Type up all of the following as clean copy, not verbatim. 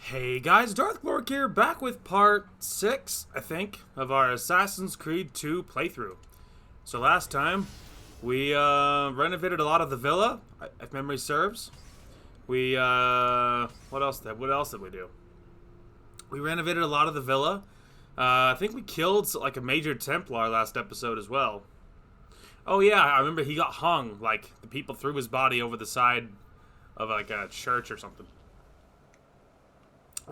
Hey guys, Darth Glork here, back with part 6, I think, of our Assassin's Creed 2 playthrough. So last time, we renovated a lot of the villa, if memory serves. We, what else did we do? We renovated a lot of the villa. I think we killed, like, a major Templar last episode as well. Oh yeah, I remember he got hung, like, the people threw his body over the side of, like, a church or something.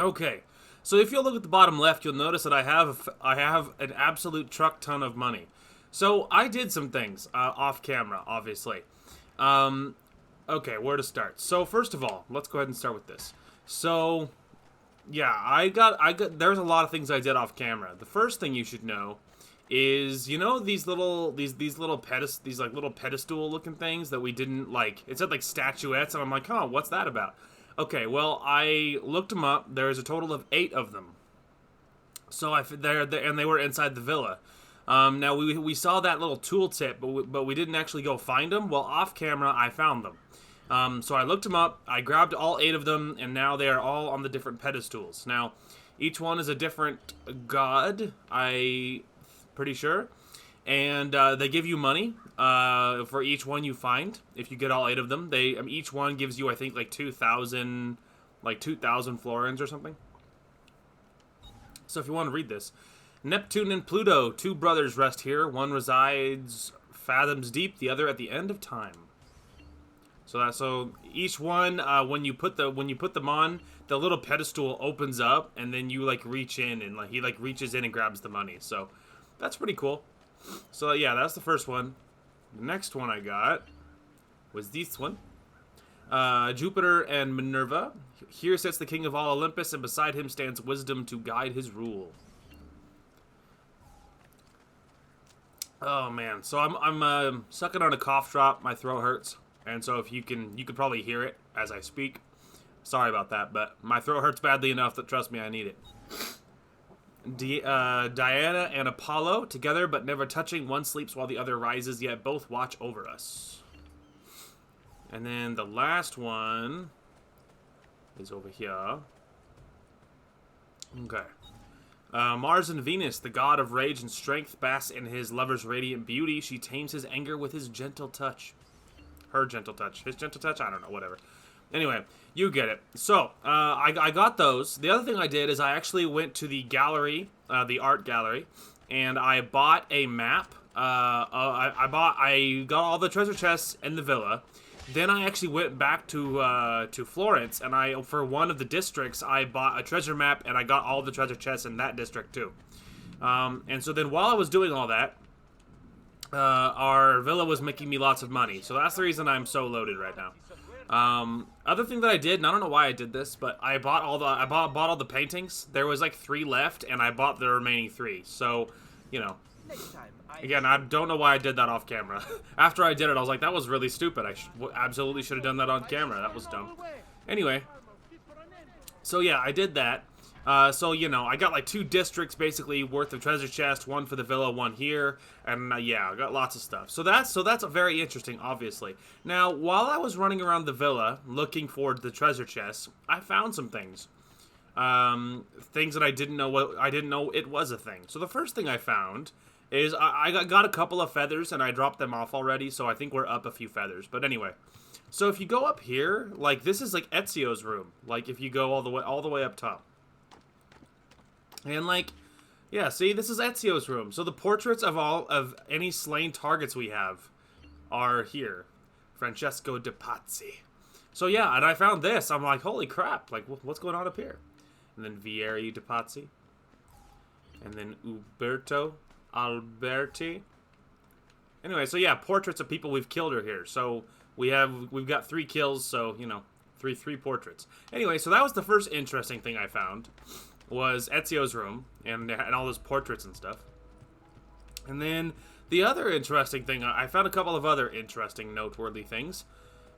Okay, so if you look at the bottom left, you'll notice that I have an absolute truck ton of money. So I did some things off camera, obviously. Okay, where to start? So first of all, let's go ahead and start with this. So yeah, I got there's a lot of things I did off camera. The first thing you should know is, you know, these little pedestal looking things that we didn't like. It said like statuettes, and I'm like, huh, what's that about? Okay, well, I looked them up. There's a total of 8 of them. So and they were inside the villa. Now we saw that little tooltip, but we didn't actually go find them. Well, off camera, I found them. So I looked them up. I grabbed all 8 of them, and now they are all on the different pedestals. Now, each one is a different god. Pretty sure. And they give you money for each one you find. If you get all 8 of them, each one gives you, I think, like 2,000 florins or something. So if you want to read this, Neptune and Pluto, 2 brothers, rest here. One resides fathoms deep, the other at the end of time. So each one, when you put them on, the little pedestal opens up, and then you like reach in, and like he like reaches in and grabs the money. So that's pretty cool. So yeah, that's the first one. The next one I got was this one. Jupiter and Minerva. Here sits the king of all Olympus, and beside him stands wisdom to guide his rule. Oh man, so I'm sucking on a cough drop. My throat hurts, and so if you could probably hear it as I speak. Sorry about that, but my throat hurts badly enough that, trust me, I need it. Diana and Apollo together but never touching. One sleeps while the other rises, yet both watch over us. And then the last one is over here. Okay. Mars and Venus, the god of rage and strength, bask in his lover's radiant beauty. She tames his anger with his gentle touch. Her gentle touch. His gentle touch? I don't know, whatever. Anyway, you get it. So, I got those. The other thing I did is I actually went to the gallery, the art gallery, and I bought a map. I got all the treasure chests in the villa. Then I actually went back to Florence, and for one of the districts, I bought a treasure map, and I got all the treasure chests in that district too. And so then while I was doing all that, our villa was making me lots of money. So that's the reason I'm so loaded right now. Other thing that I did, and I don't know why I did this, but I bought all the paintings. There was like 3 left, and I bought the remaining 3. So, you know, again, I don't know why I did that off camera. After I did it, I was like, that was really stupid. I absolutely should have done that on camera. That was dumb. Anyway, so yeah, I did that. So, you know, I got like 2 districts basically worth of treasure chest, one for the villa, one here, and yeah, I got lots of stuff. So that's very interesting, obviously. Now, while I was running around the villa looking for the treasure chests, I found some things. Things that I didn't know it was a thing. So the first thing I found is I got a couple of feathers, and I dropped them off already, so I think we're up a few feathers. But anyway, so if you go up here, like this is like Ezio's room. Like if you go all the way up top. And like, yeah, see, this is Ezio's room. So the portraits of any slain targets we have are here. Francesco de Pazzi. So yeah, and I found this. I'm like, holy crap! Like, what's going on up here? And then Vieri de Pazzi. And then Uberto Alberti. Anyway, so yeah, portraits of people we've killed are here. So we've got 3 kills. So you know, three portraits. Anyway, so that was the first interesting thing I found. Was Ezio's room and all those portraits and stuff. And then the other interesting thing, I found a couple of other interesting noteworthy things.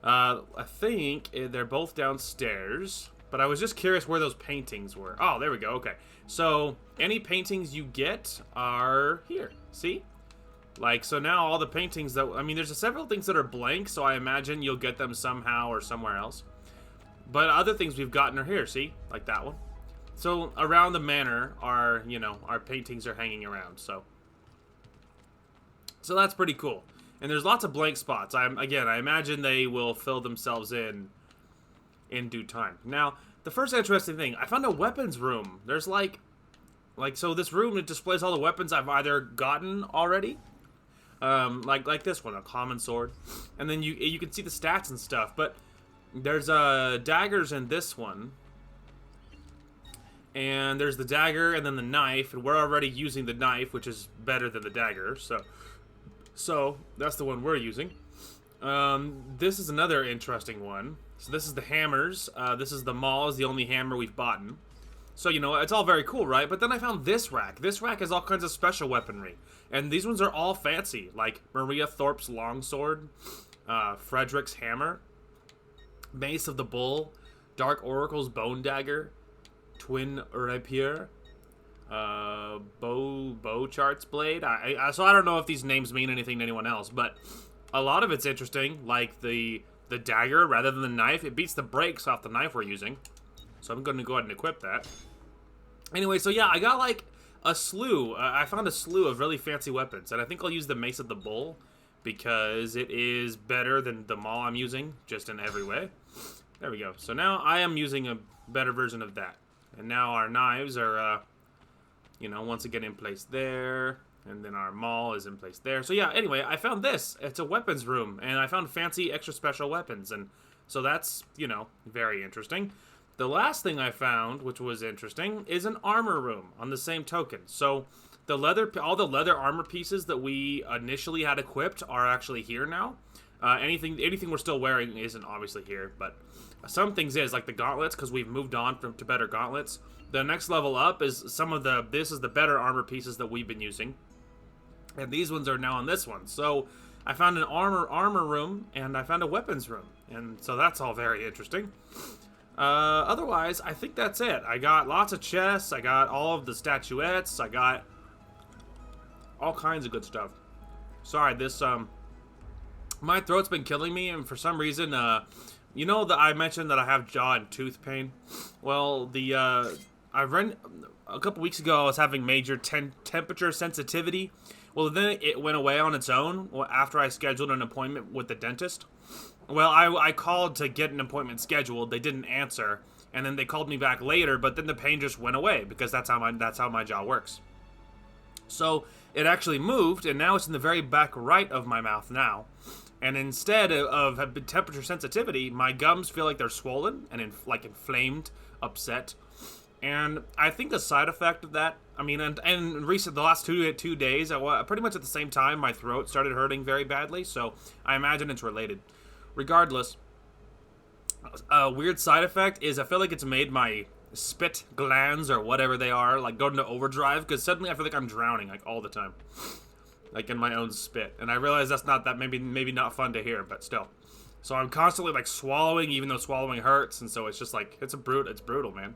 I think they're both downstairs, but I was just curious where those paintings were. Oh, there we go. Okay. So any paintings you get are here. See? Like, so now all the paintings that, I mean, there's several things that are blank, so I imagine you'll get them somehow or somewhere else. But other things we've gotten are here, see? Like that one. So around the manor, our, you know, our paintings are hanging around, so that's pretty cool. And there's lots of blank spots. I imagine they will fill themselves in due time. Now, the first interesting thing, I found a weapons room. There's like so this room, it displays all the weapons I've either gotten already, like this one, a common sword, and then you can see the stats and stuff. But there's daggers in this one, and there's the dagger and then the knife, and we're already using the knife, which is better than the dagger. So that's the one we're using. This is another interesting one. So this is the hammers. This is the maul, is the only hammer we've bought. So, you know, it's all very cool, right? But then I found this rack. This rack has all kinds of special weaponry. And these ones are all fancy. Like Maria Thorpe's longsword, Frederick's hammer, Mace of the Bull, Dark Oracle's bone dagger, Twin rapier, Bow Chart's blade. So I don't know if these names mean anything to anyone else, but a lot of it's interesting. Like the dagger, rather than the knife, it beats the brakes off the knife we're using. So I'm going to go ahead and equip that. Anyway, so yeah, I got like a slew. I found a slew of really fancy weapons, and I think I'll use the Mace of the Bull because it is better than the maul I'm using, just in every way. There we go. So now I am using a better version of that. And now our knives are, you know, once again in place there. And then our maul is in place there. So yeah, anyway, I found this. It's a weapons room. And I found fancy extra special weapons. And so that's, you know, very interesting. The last thing I found, which was interesting, is an armor room on the same token. So all the leather armor pieces that we initially had equipped are actually here now. Anything we're still wearing isn't obviously here, but some things is, like the gauntlets, because we've moved on to better gauntlets. The next level up is this is the better armor pieces that we've been using. And these ones are now on this one. So I found an armor room, and I found a weapons room. And so that's all very interesting. Otherwise, I think that's it. I got lots of chests. I got all of the statuettes. I got all kinds of good stuff. Sorry, this, my throat's been killing me, and for some reason, you know that I mentioned that I have jaw and tooth pain? Well, I've read a couple weeks ago I was having major temperature sensitivity. Well, then it went away on its own after I scheduled an appointment with the dentist. Well, I called to get an appointment scheduled. They didn't answer, and then they called me back later. But then the pain just went away because that's how my jaw works. So it actually moved, and now it's in the very back right of my mouth now. And instead of temperature sensitivity, my gums feel like they're swollen and inflamed, upset. And I think the side effect of that, I mean, and the last two days, pretty much at the same time, my throat started hurting very badly. So I imagine it's related. Regardless, a weird side effect is I feel like it's made my spit glands or whatever they are like go into overdrive, because suddenly I feel like I'm drowning like all the time, like in my own spit. And I realize that's not that maybe not fun to hear, but still. So I'm constantly like swallowing, even though swallowing hurts, and so it's just like it's brutal, man.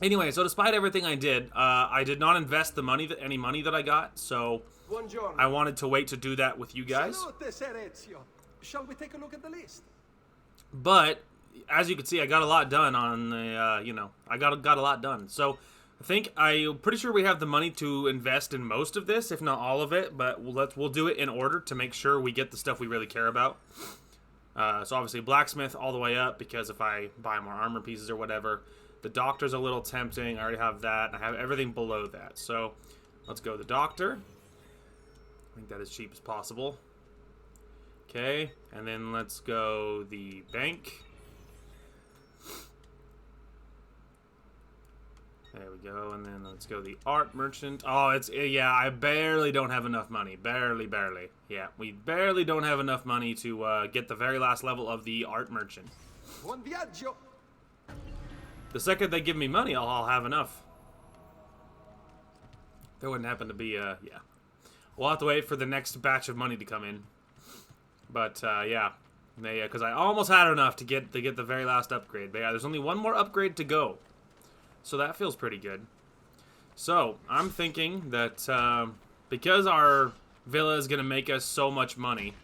Anyway, so despite everything I did not invest any money that I got, so I wanted to wait to do that with you guys. Shall we take a look at the list? But as you can see, I got a lot done on the, I got a lot done. So I'm pretty sure we have the money to invest in most of this, if not all of it. But we'll do it in order to make sure we get the stuff we really care about. So obviously blacksmith all the way up, because if I buy more armor pieces or whatever, the doctor's a little tempting. I already have that. I have everything below that. So let's go the doctor. I think that is cheap as possible. Okay, and then let's go the bank. There we go, and then let's go the art merchant. Oh, yeah, I barely don't have enough money. Barely. Yeah, we barely don't have enough money to get the very last level of the art merchant. Buon viaggio. The second they give me money, I'll have enough. There wouldn't happen to be, yeah. We'll have to wait for the next batch of money to come in. But, yeah, because I almost had enough to get the very last upgrade. But yeah, there's only one more upgrade to go. So that feels pretty good. So, I'm thinking that, because our villa is going to make us so much money,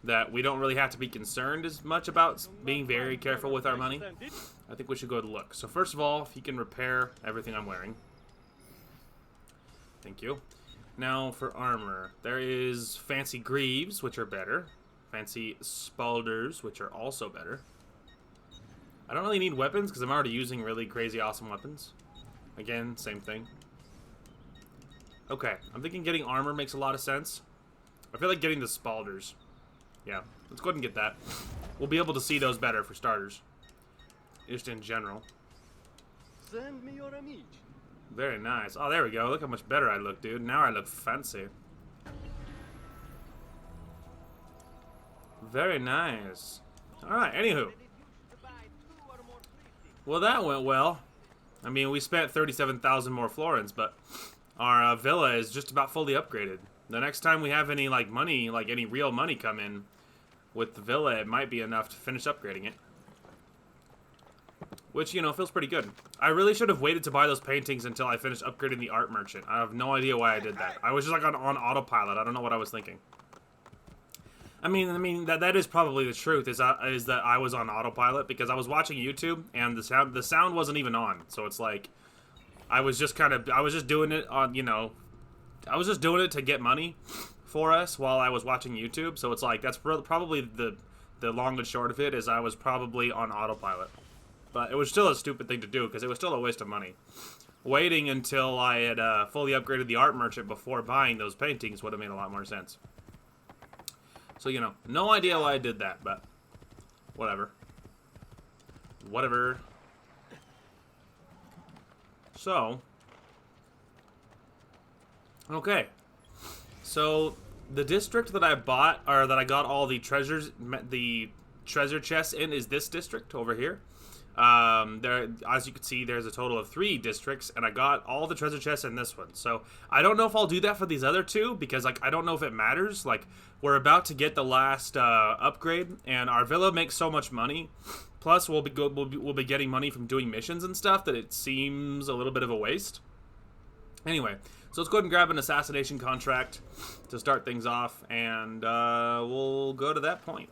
that we don't really have to be concerned as much about being very careful with our money. I think we should go to look. So first of all, if he can repair everything I'm wearing. Thank you. Now for armor. There is fancy greaves, which are better. Fancy spalders, which are also better. I don't really need weapons because I'm already using really crazy awesome weapons. Again, same thing. Okay, I'm thinking getting armor makes a lot of sense. I feel like getting the spalders. Yeah, let's go ahead and get that. We'll be able to see those better for starters. Just in general. Send me your amici. Very nice. Oh, there we go. Look how much better I look, dude. Now I look fancy. Very nice. Alright, anywho. Well, that went well. I mean, we spent 37,000 more florins, but our villa is just about fully upgraded. The next time we have any, like, money, like, any real money come in with the villa, it might be enough to finish upgrading it. Which, you know, feels pretty good. I really should have waited to buy those paintings until I finished upgrading the art merchant. I have no idea why I did that. I was just, like, on autopilot. I don't know what I was thinking. I mean that is probably the truth. Is that I was on autopilot because I was watching YouTube and the sound wasn't even on. So it's like I was just doing it on, you know, I was just doing it to get money for us while I was watching YouTube. So it's like that's probably the long and short of it is I was probably on autopilot. But it was still a stupid thing to do because it was still a waste of money. Waiting until I had fully upgraded the art merchant before buying those paintings would have made a lot more sense. So, you know, no idea why I did that, but whatever. Whatever. So, okay. So, the district that I bought, or that I got all the treasure chests in is this district over here. There, as you can see, there's a total of 3 districts, and I got all the treasure chests in this one. So I don't know if I'll do that for these other 2 because, like, I don't know if it matters. Like, we're about to get the last upgrade, and our villa makes so much money. Plus, we'll be getting money from doing missions and stuff that it seems a little bit of a waste. Anyway, so let's go ahead and grab an assassination contract to start things off, and we'll go to that point.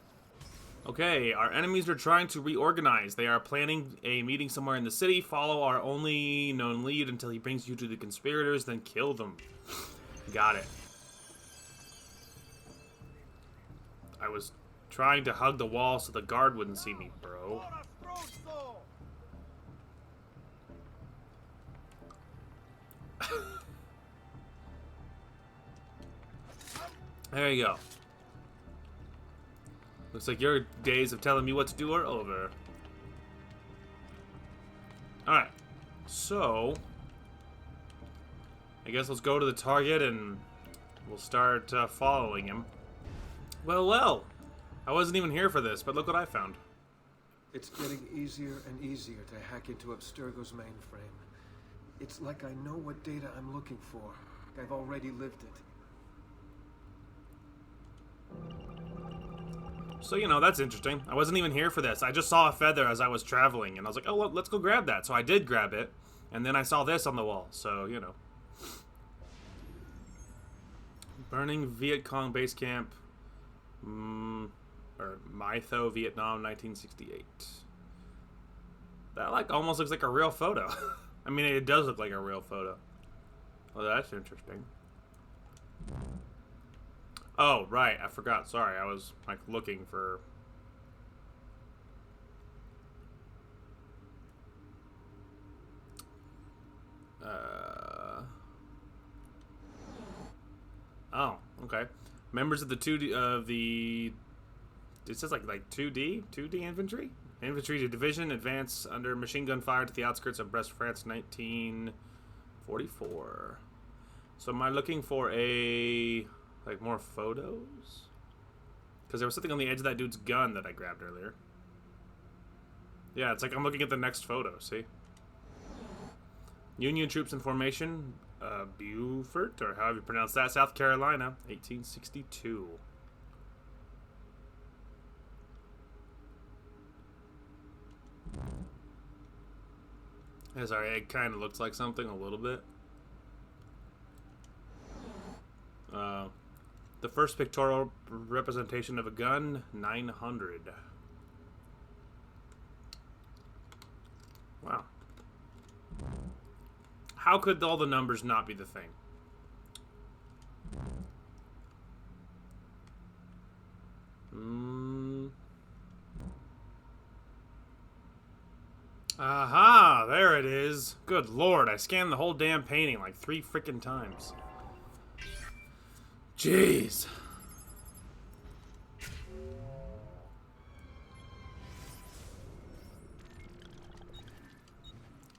Okay, our enemies are trying to reorganize. They are planning a meeting somewhere in the city. Follow our only known lead until he brings you to the conspirators, then kill them. Got it. I was trying to hug the wall so the guard wouldn't see me, bro. There you go. Looks like your days of telling me what to do are over. Alright. So, I guess let's go to the target and we'll start following him. Well. I wasn't even here for this, but look what I found. It's getting easier and easier to hack into Abstergo's mainframe. It's like I know what data I'm looking for. I've already lived it. So, you know, that's interesting. I wasn't even here for this. I just saw a feather as I was traveling, and I was like, oh, well, let's go grab that. So I did grab it, and then I saw this on the wall, so, you know. Burning Viet Cong base camp, or Mytho, Vietnam, 1968. That, like, almost looks like a real photo. I mean, it does look like a real photo. Well, that's interesting. Oh, right, I forgot. Sorry, I was, like, looking for... Oh, okay. Members of the 2D, it says, like 2D infantry? Infantry division advance under machine gun fire to the outskirts of Brest, France, 1944. So am I looking for like more photos? Because there was something on the edge of that dude's gun that I grabbed earlier. Yeah, it's like I'm looking at the next photo, see? Union troops in formation, Beaufort, or however you pronounce that, South Carolina, 1862. Yeah, sorry, it kind of looks like something a little bit. The first pictorial representation of a gun, 900. Wow. How could all the numbers not be the thing? Aha! There it is. Good lord, I scanned the whole damn painting like 3 freaking times. Jeez.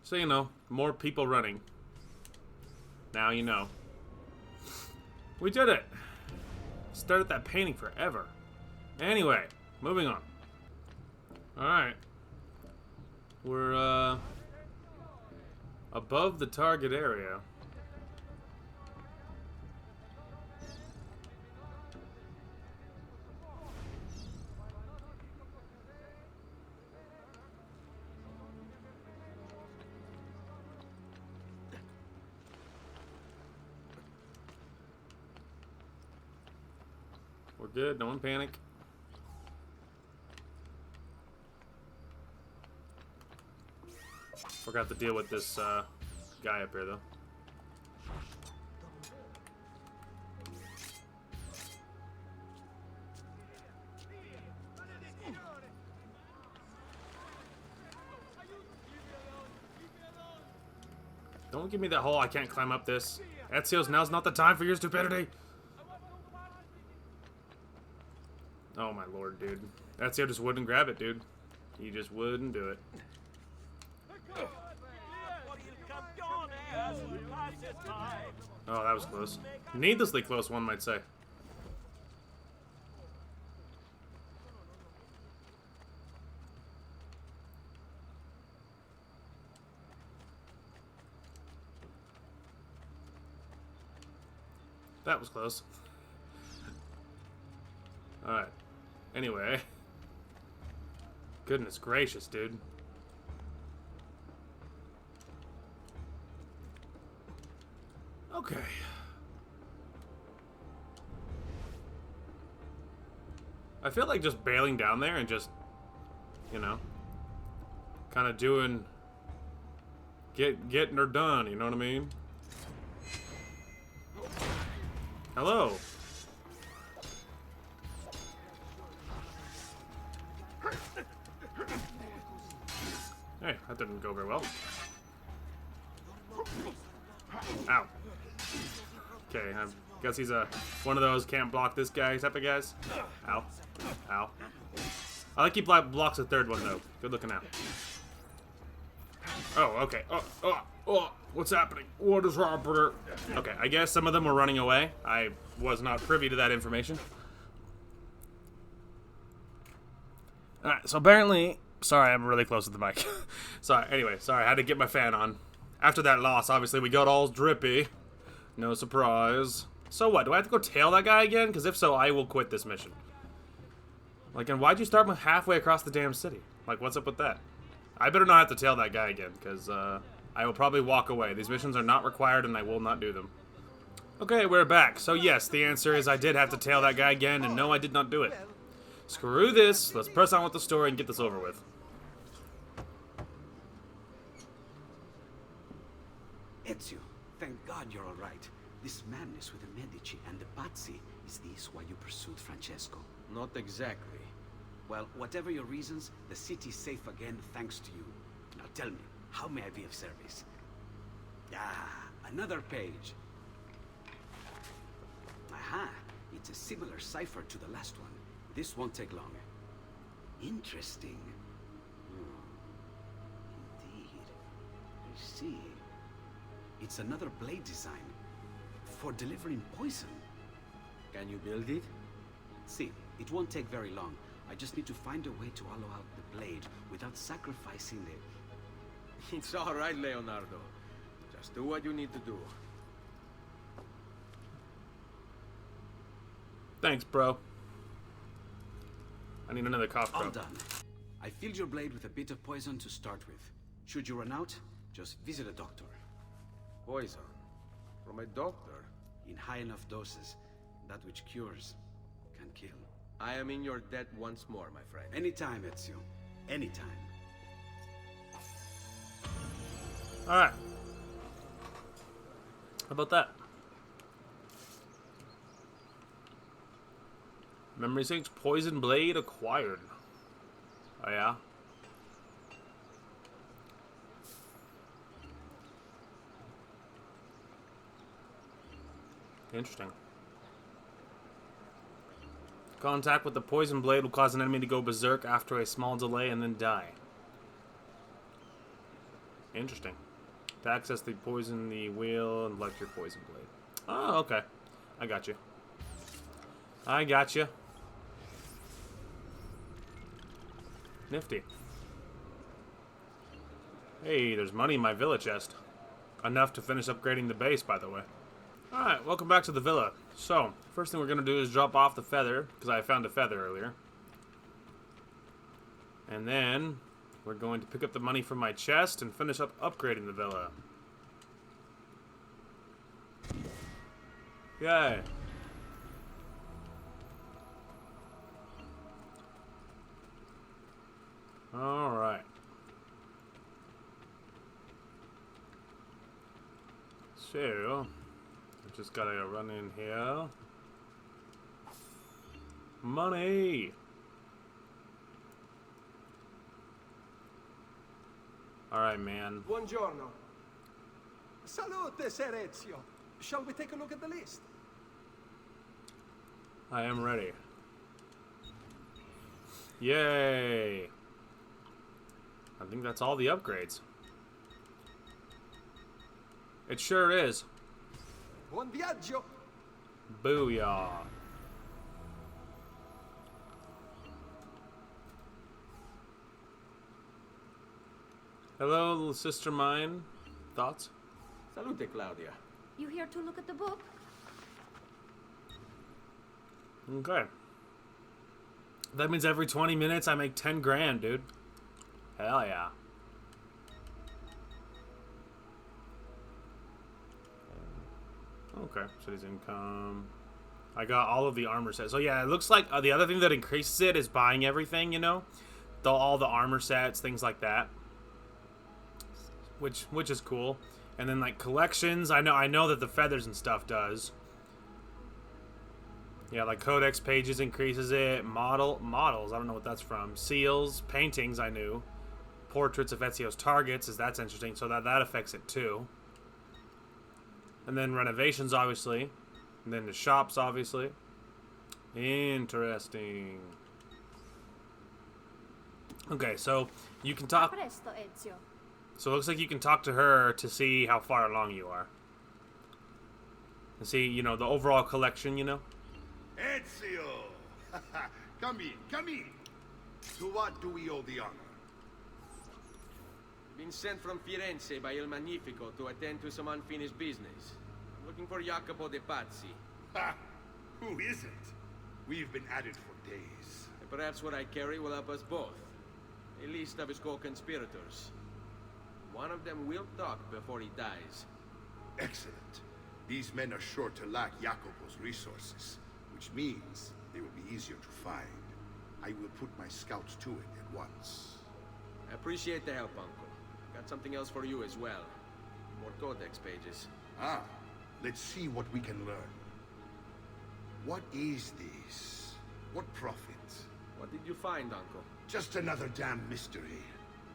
So, you know, more people running. Now you know. We did it. Started that painting forever. Anyway, moving on. Alright. We're, above the target area. We're good, no one panic. Forgot to deal with this guy up here though. Don't give me that hole, I can't climb up this. Ezio's, now's not the time for your stupidity. Oh my lord, dude. Ezio just wouldn't grab it, dude. He just wouldn't do it. Oh, that was close. Needlessly close, one might say. That was close. Alright. Anyway. Goodness gracious, dude. Okay. I feel like just bailing down there and just, you know, kind of doing, getting her done, you know what I mean? Hello. Hey, that didn't go very well. Ow. Okay, I guess he's one of those can't block this guy type of guys. Ow. Ow. I like he blocks the third one though. Good looking out. Oh, okay. Oh, what's happening? What is happening? Okay, I guess some of them were running away. I was not privy to that information. Alright, so apparently... Sorry, I'm really close to the mic. Anyway, I had to get my fan on. After that loss, obviously, we got all drippy. No surprise. So what, do I have to go tail that guy again? Because if so, I will quit this mission. Like, and why'd you start halfway across the damn city? Like, what's up with that? I better not have to tail that guy again, because I will probably walk away. These missions are not required, and I will not do them. Okay, we're back. So yes, the answer is I did have to tail that guy again, and no, I did not do it. Screw this. Let's press on with the story and get this over with. Ezio, thank God you're all right. This madness with the Medici and the Pazzi, is this why you pursued Francesco? Not exactly. Well, whatever your reasons, the city's safe again thanks to you. Now tell me, how may I be of service? Ah, another page. Aha, it's a similar cipher to the last one. This won't take long. Interesting. Indeed. I see. It's another blade design. For delivering poison. Can you build it? See, it won't take very long. I just need to find a way to hollow out the blade without sacrificing the... It's all right, Leonardo. Just do what you need to do. Thanks, bro. I need another cough All drop. done. I filled your blade with a bit of poison to start with. Should you run out, just visit a doctor. Poison. From a doctor? In high enough doses. That which cures can kill. I am in your debt once more, my friend. Anytime, Ezio. Anytime. Alright. How about that? Memory 6, Poison Blade acquired. Oh yeah? Interesting. Contact with the poison blade will cause an enemy to go berserk after a small delay and then die. Interesting. To access the poison, the wheel, and electric poison blade. Oh, okay. I got you. I got you. Nifty. Hey, there's money in my villa chest. Enough to finish upgrading the base, by the way. Alright, welcome back to the villa. So, first thing we're going to do is drop off the feather, because I found a feather earlier. And then, we're going to pick up the money from my chest and finish up upgrading the villa. Yay. Alright. So, I just gotta run in here. Money! Alright, man. Buongiorno. Salute, Ser Ezio. Shall we take a look at the list? I am ready. Yay! I think that's all the upgrades. It sure is. Buon viaggio. Booyah. Hello, little sister mine. Thoughts? Salute, Claudia. You here to look at the book? Okay. That means every 20 minutes I make 10 grand, dude. Hell yeah. Okay, city's income. I got all of the armor sets. So yeah, it looks like the other thing that increases it is buying everything, you know? All the armor sets, things like that. Which is cool. And then like collections, I know that the feathers and stuff does. Yeah, like codex pages increases it. Models, I don't know what that's from. Seals, paintings, I knew. Portraits of Ezio's targets, that's interesting. So that affects it too. And then renovations, obviously. And then the shops, obviously. Interesting. Okay, so you can talk. Presto, Ezio. So it looks like you can talk to her to see how far along you are. And see, you know, the overall collection, you know? Ezio! Come in, come in. To what do we owe the honor? Been sent from Firenze by Il Magnifico to attend to some unfinished business. I'm looking for Jacopo de Pazzi. Ha! Who isn't? We've been at it for days. And perhaps what I carry will help us both. A list of his co-conspirators. One of them will talk before he dies. Excellent. These men are sure to lack Jacopo's resources, which means they will be easier to find. I will put my scouts to it at once. I appreciate the help, Uncle. Got something else for you as well. More codex pages. Ah, let's see what we can learn. What is this? What profit? What did you find, Uncle? Just another damn mystery.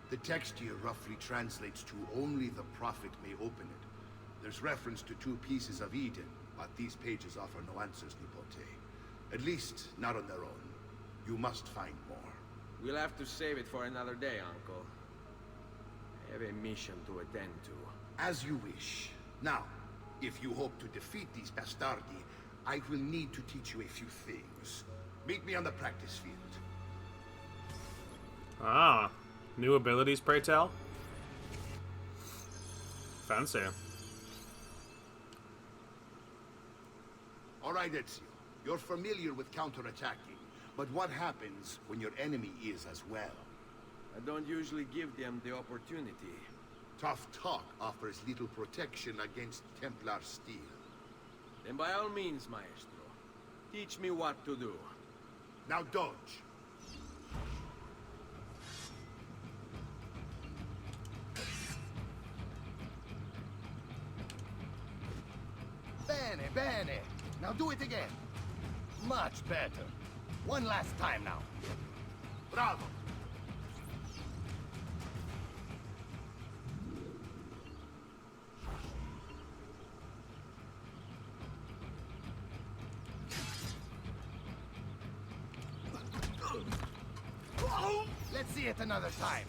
The text here roughly translates to only the prophet may open it. There's reference to 2 pieces of Eden, but these pages offer no answers, Nipote. At least, not on their own. You must find more. We'll have to save it for another day, Uncle. I have a mission to attend to. As you wish. Now, if you hope to defeat these bastardi, I will need to teach you a few things. Meet me on the practice field. Ah. New abilities, pray tell? Fancy. All right, Ezio. You're familiar with counterattacking, but what happens when your enemy is as well? I don't usually give them the opportunity. Tough talk offers little protection against Templar steel. Then by all means, Maestro. Teach me what to do. Now dodge. Bene, bene. Now do it again. Much better. One last time now. Bravo. Let's see it another time.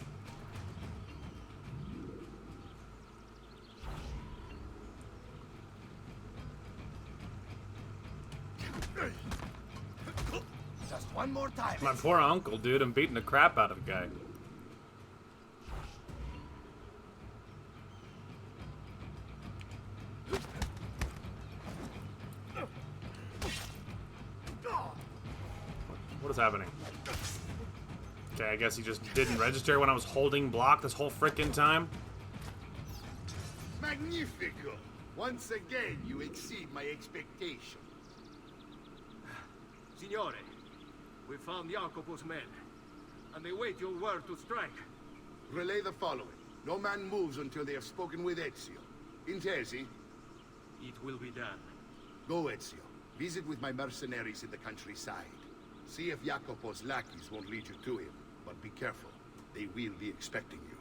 Just one more time. My poor uncle, dude. I'm beating the crap out of the guy. What is happening? Okay, I guess he just didn't register when I was holding block this whole frickin' time. Magnifico! Once again, you exceed my expectation. Signore, we found Jacopo's men, and they wait your word to strike. Relay the following. No man moves until they have spoken with Ezio. Intesi? It will be done. Go, Ezio. Visit with my mercenaries in the countryside. See if Jacopo's lackeys won't lead you to him. But be careful. They will be expecting you.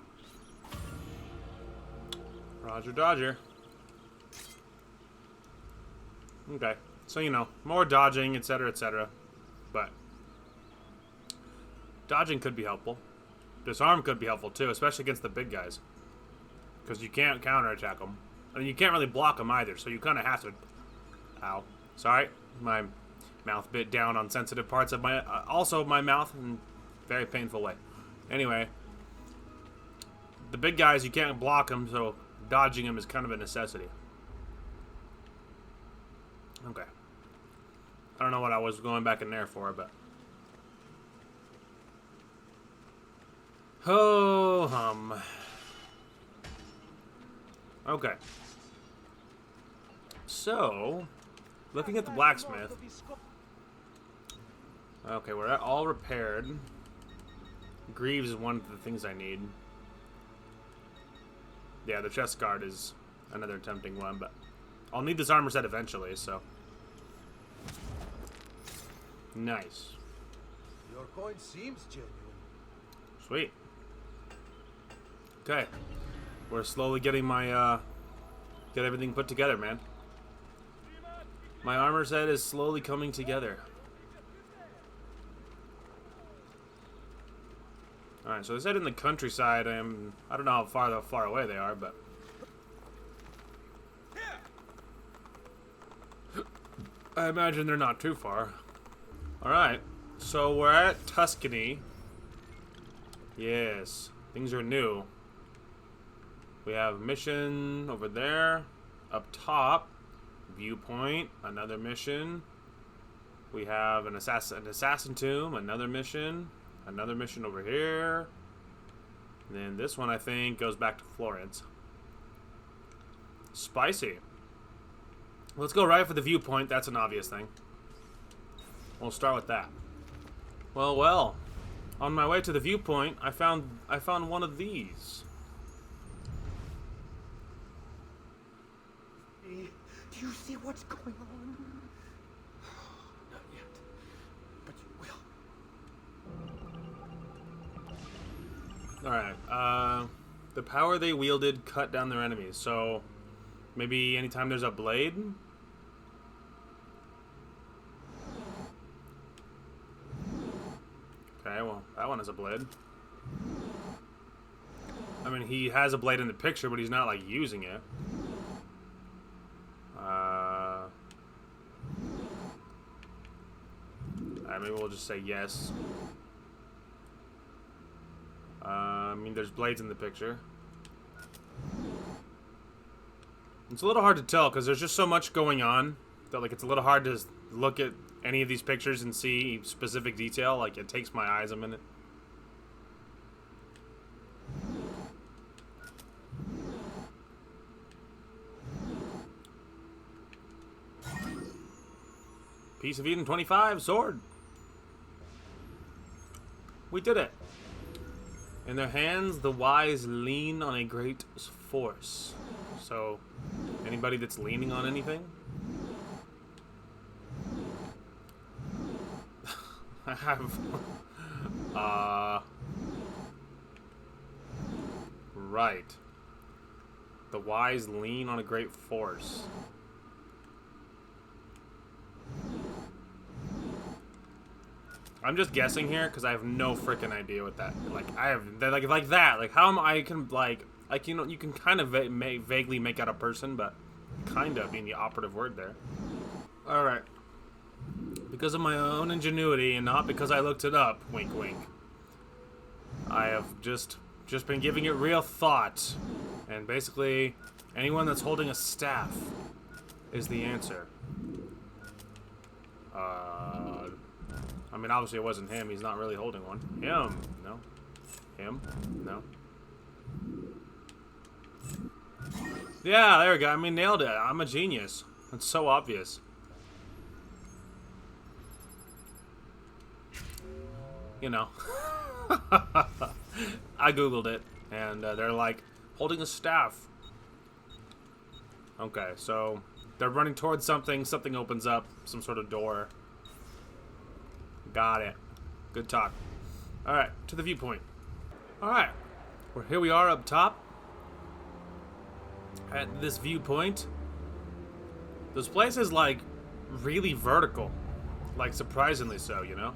Roger Dodger. Okay. So, you know, more dodging, etc., etc. But dodging could be helpful. Disarm could be helpful, too, especially against the big guys. Because you can't counterattack them. I mean, you can't really block them either, so you kind of have to... Ow. Sorry. My mouth bit down on sensitive parts of my... also my mouth in a very painful way. Anyway. The big guys, you can't block them, so dodging them is kind of a necessity. Okay. I don't know what I was going back in there for, but... Ho hum. Okay. So, looking at the blacksmith. Okay, we're all repaired. Greaves is one of the things I need. Yeah, the chest guard is another tempting one, but I'll need this armor set eventually, so. Nice. Your coin seems genuine. Sweet. Okay. We're slowly getting my, get everything put together, man. My armor set is slowly coming together. Alright, so they said in the countryside, I don't know how far away they are, but... I imagine they're not too far. Alright, so we're at Tuscany. Yes, things are new. We have mission over there. Up top, viewpoint, another mission. We have an assassin tomb, another mission. Another mission over here. And then this one, I think, goes back to Florence. Spicy. Let's go right for the viewpoint. That's an obvious thing. We'll start with that. Well, well. On my way to the viewpoint, I found one of these. Do you see what's going on? Not yet, but you will. Alright, the power they wielded cut down their enemies, so maybe anytime there's a blade? Okay, well, that one has a blade. I mean, he has a blade in the picture, but he's not, like, using it. Maybe we'll just say yes. I mean, there's blades in the picture. It's a little hard to tell because there's just so much going on that, like, it's a little hard to look at any of these pictures and see specific detail. Like, it takes my eyes a minute. Piece of Eden 25, sword. We did it. In their hands, the wise lean on a great force. So, anybody that's leaning on anything? I have... Right. The wise lean on a great force. I'm just guessing here because I have no freaking idea what that. Like I have like that. Like how am I can like you know you can kind of vaguely make out a person, but kind of being the operative word there. All right. Because of my own ingenuity and not because I looked it up. Wink, wink. I have just been giving it real thought, and basically, anyone that's holding a staff is the answer. I mean, obviously it wasn't him. He's not really holding one. Him? No. Him? No. Yeah, there we go. I mean, nailed it. I'm a genius. It's so obvious. You know. I googled it, and they're like, holding a staff. Okay, so they're running towards something. Something opens up. Some sort of door. Got it. Good talk. Alright, to the viewpoint. Alright. Well, here we are up top. At this viewpoint. This place is, like, really vertical. Like, surprisingly so, you know?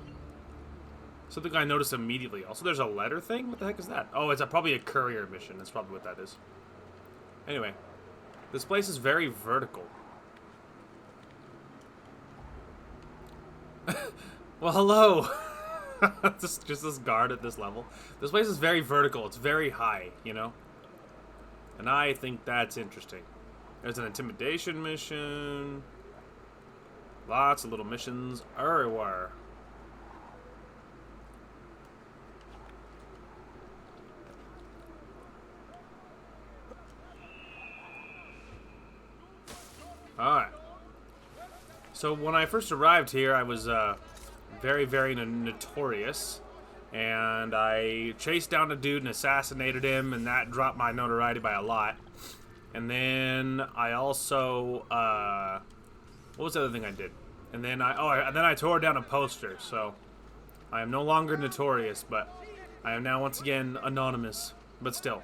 Something I noticed immediately. Also, there's a letter thing? What the heck is that? Oh, it's probably a courier mission. That's probably what that is. Anyway. This place is very vertical. Well, hello. just this guard at this level. This place is very vertical. It's very high, you know? And I think that's interesting. There's an intimidation mission. Lots of little missions everywhere. Alright. So when I first arrived here, I was very, very notorious. And I chased down a dude and assassinated him, and that dropped my notoriety by a lot. And then I also, what was the other thing I did? And then I tore down a poster, so I am no longer notorious, but I am now once again anonymous. But still,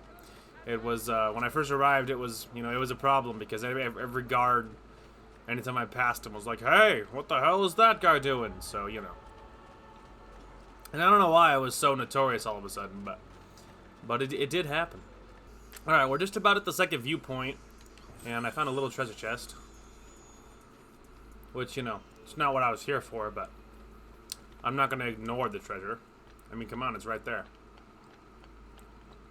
it was, when I first arrived, it was, you know, it was a problem because every guard, anytime I passed him, was like, hey, what the hell is that guy doing? So, you know. And I don't know why I was so notorious all of a sudden, but it did happen. Alright, we're just about at the second viewpoint, and I found a little treasure chest. Which, you know, it's not what I was here for, but I'm not going to ignore the treasure. I mean, come on, it's right there.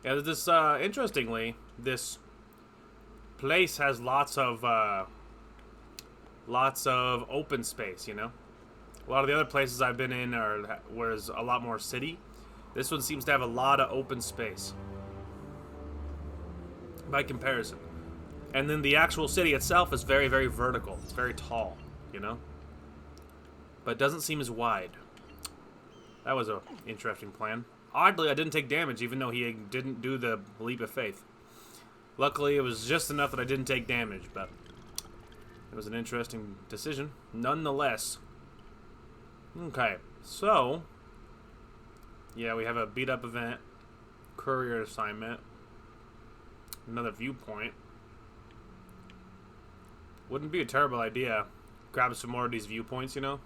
Yeah, this, interestingly, this place has lots of open space, you know? A lot of the other places I've been in was a lot more city. This one seems to have a lot of open space. By comparison. And then the actual city itself is very, very vertical. It's very tall, you know? But it doesn't seem as wide. That was an interesting plan. Oddly, I didn't take damage, even though he didn't do the leap of faith. Luckily, it was just enough that I didn't take damage, but it was an interesting decision. Nonetheless. Okay, so yeah, we have a beat-up event, courier assignment, another viewpoint. Wouldn't be a terrible idea. Grab some more of these viewpoints, you know?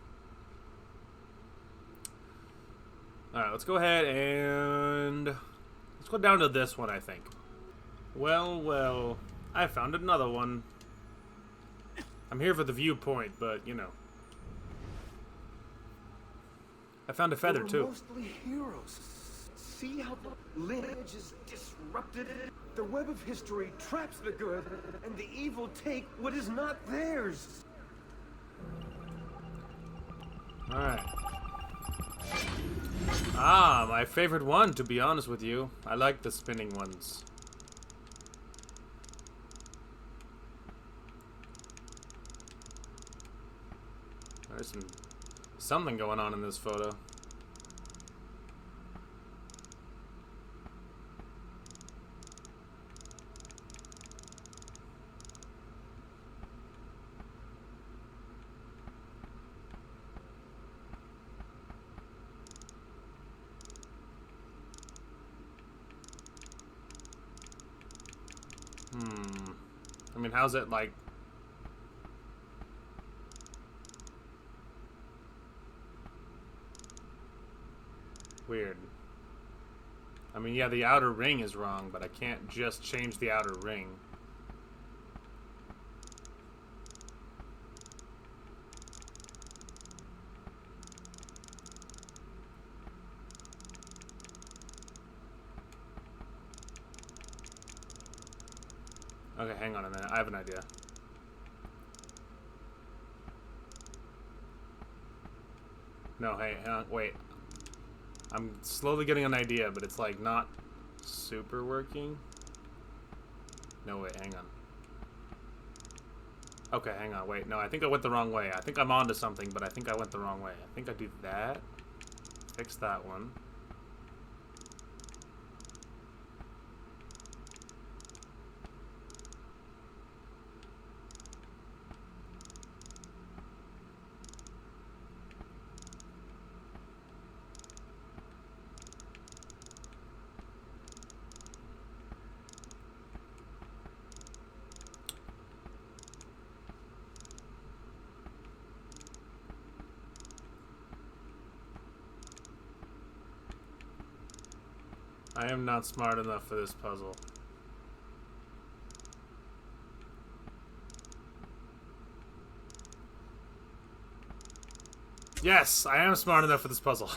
Alright, let's go ahead and let's go down to this one, I think. Well, I found another one. I'm here for the viewpoint, but, you know. I found a feather, They were too. mostly heroes. See how the lineage is disrupted? The web of history traps the good, and the evil take what is not theirs. Alright. Ah, my favorite one, to be honest with you. I like the spinning ones. There's something going on in this photo. I mean, how's it like? Weird. I mean, yeah, the outer ring is wrong, but I can't just change the outer ring. Okay, hang on a minute. I have an idea. No, hey, hang on, wait. I'm slowly getting an idea, but it's like not super working. No, wait, hang on. Okay, hang on, wait. No, I think I went the wrong way. I think I'm onto something, but I think I went the wrong way. I think I do that. Fix that one. I am not smart enough for this puzzle. Yes, I am smart enough for this puzzle.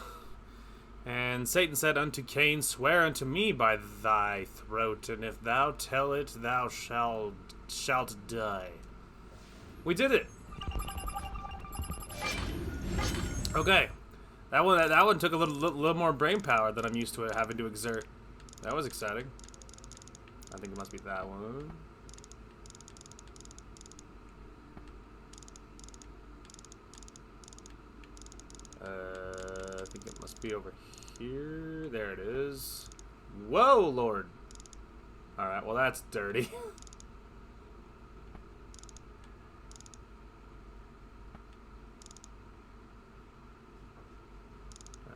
And Satan said unto Cain, swear unto me by thy throat, and if thou tell it, thou shalt die. We did it. Okay. That one took a little more brain power than I'm used to having to exert. That was exciting. I think it must be that one. I think it must be over here. There it is. Whoa, Lord. Alright, well that's dirty.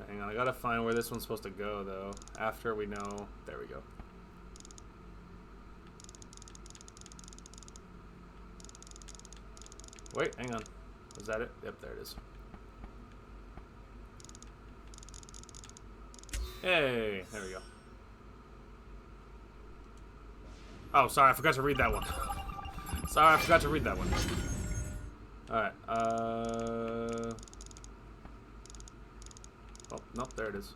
Hang on, I gotta find where this one's supposed to go, though. After we know... There we go. Wait, hang on. Was that it? Yep, there it is. Hey, there we go. Oh, sorry, I forgot to read that one. Sorry, I forgot to read that one. Alright, oh, nope, there it is.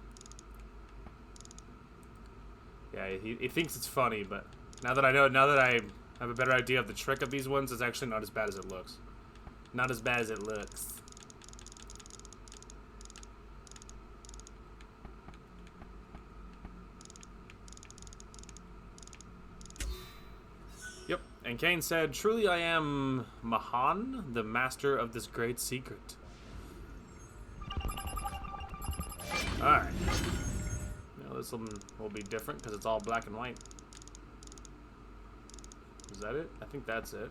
Yeah, he thinks it's funny, but now that I have a better idea of the trick of these ones, it's actually not as bad as it looks. Not as bad as it looks. Yep, and Cain said, truly I am Mahan, the master of this great secret. Alright. Now this one will be different because it's all black and white. Is that it? I think that's it.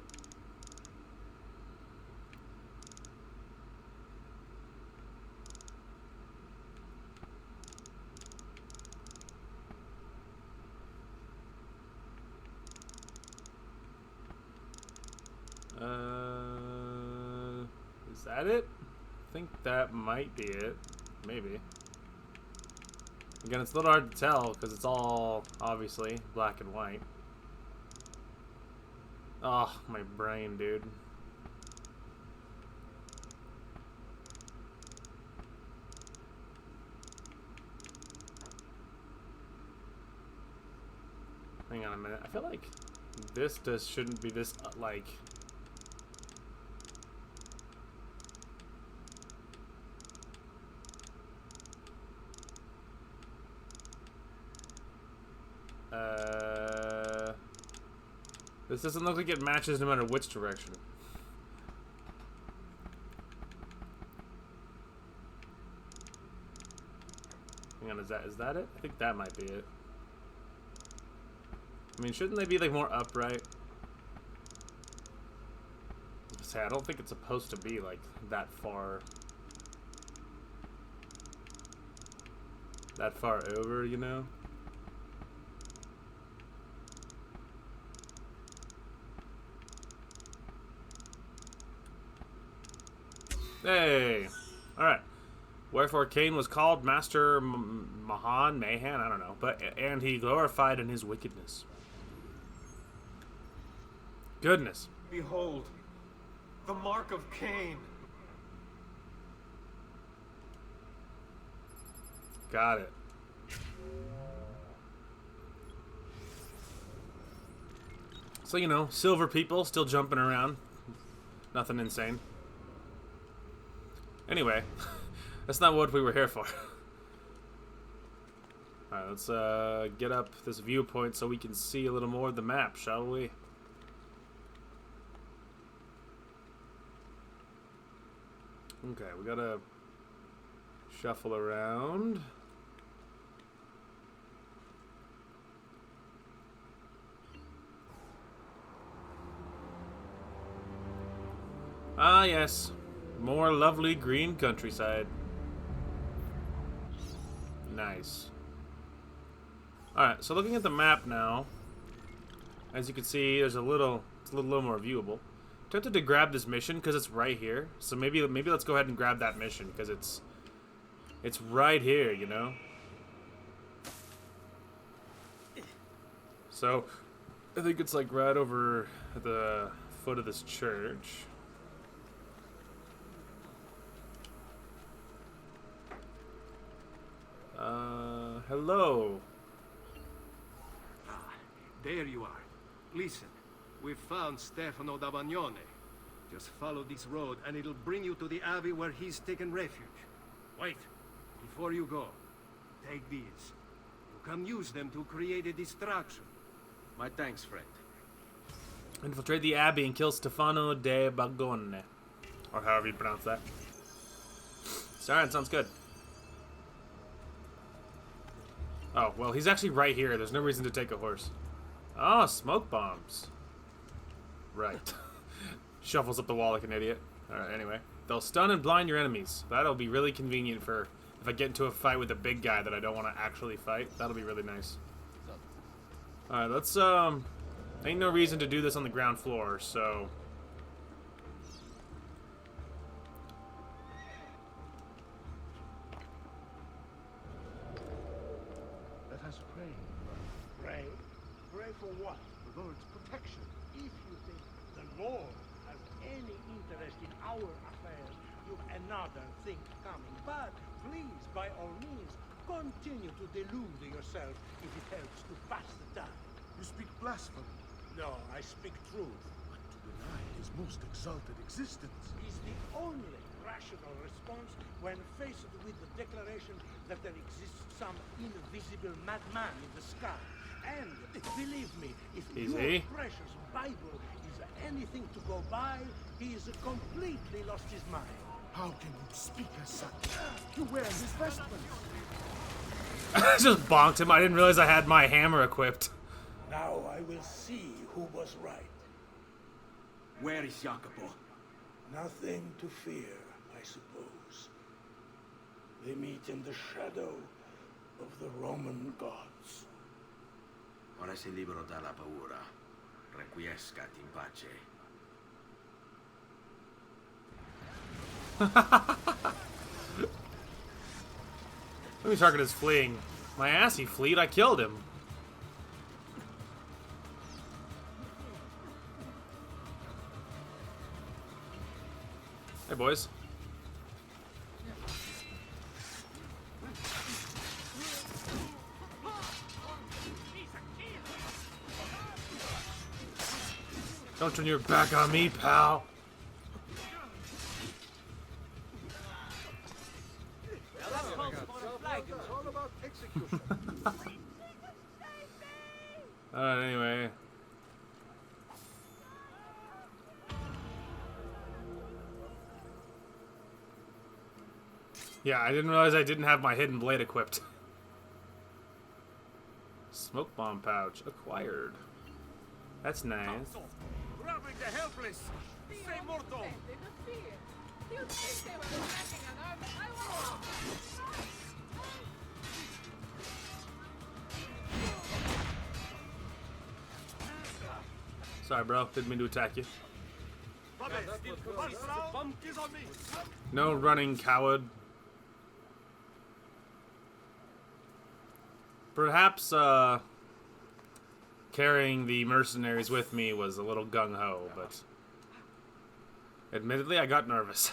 Is that it? I think that might be it. Maybe. Again, it's a little hard to tell because it's all obviously black and white. Oh, my brain, dude. Hang on a minute. I feel like this shouldn't be this like. This doesn't look like it matches no matter which direction. on. Is that it? I think that might be it. I mean, shouldn't they be like more upright? Say, I don't think it's supposed to be like that far over, you know? Hey! Alright. Wherefore Cain was called Master Mahan, I don't know. And he glorified in his wickedness. Goodness. Behold, the mark of Cain. Got it. So, you know, silver people still jumping around. Nothing insane. Anyway, that's not what we were here for. Alright, let's get up this viewpoint so we can see a little more of the map, shall we? Okay, we gotta shuffle around. Ah, yes. More lovely green countryside. Nice. Alright, so looking at the map now, as you can see, there's it's a little more viewable. Tempted to grab this mission because it's right here. So maybe let's go ahead and grab that mission because it's right here, you know? So, I think it's like right over the foot of this church. Hello. Ah, there you are. Listen, we've found Stefano da Bagnone. Just follow this road and it'll bring you to the abbey where he's taken refuge. Wait, before you go, take these. You can use them to create a distraction. My thanks, friend. Infiltrate the abbey and kill Stefano de Bagnone. Or however you pronounce that. Alright, sounds good. Oh, well, he's actually right here. There's no reason to take a horse. Oh, smoke bombs. Right. Shuffles up the wall like an idiot. Alright, anyway. They'll stun and blind your enemies. That'll be really convenient for if I get into a fight with a big guy that I don't want to actually fight. That'll be really nice. Alright, let's, ain't no reason to do this on the ground floor, so... Let us pray. Pray? Pray for what? The Lord's protection. If you think the Lord has any interest in our affairs, you've another thing coming. But please, by all means, continue to delude yourself if it helps to pass the time. You speak blasphemy. No, I speak truth. But to deny his most exalted existence Is the only rational response when faced with the declaration that there exists some invisible madman in the sky. And believe me, if your precious Bible is anything to go by, he's completely lost his mind. How can you speak as such? You wear his vestments. I just bonked him. I didn't realize I had my hammer equipped. Now I will see who was right. Where is Jacopo? Nothing to fear, I suppose. They meet in the shadow of the Roman gods. Ora sei libero dalla paura. Requiescat in pace. Let me target his fleeing. My ass, he fleed. I killed him. Hey, boys. Don't turn your back on me, pal. It's all about execution. Alright, anyway. Yeah, I didn't realize I didn't have my hidden blade equipped. Smoke bomb pouch acquired. That's nice. Robbing the helpless. Say morto. Sorry, bro. Didn't mean to attack you. Bonk is on me. No running, coward. Perhaps, carrying the mercenaries with me was a little gung-ho, but admittedly, I got nervous.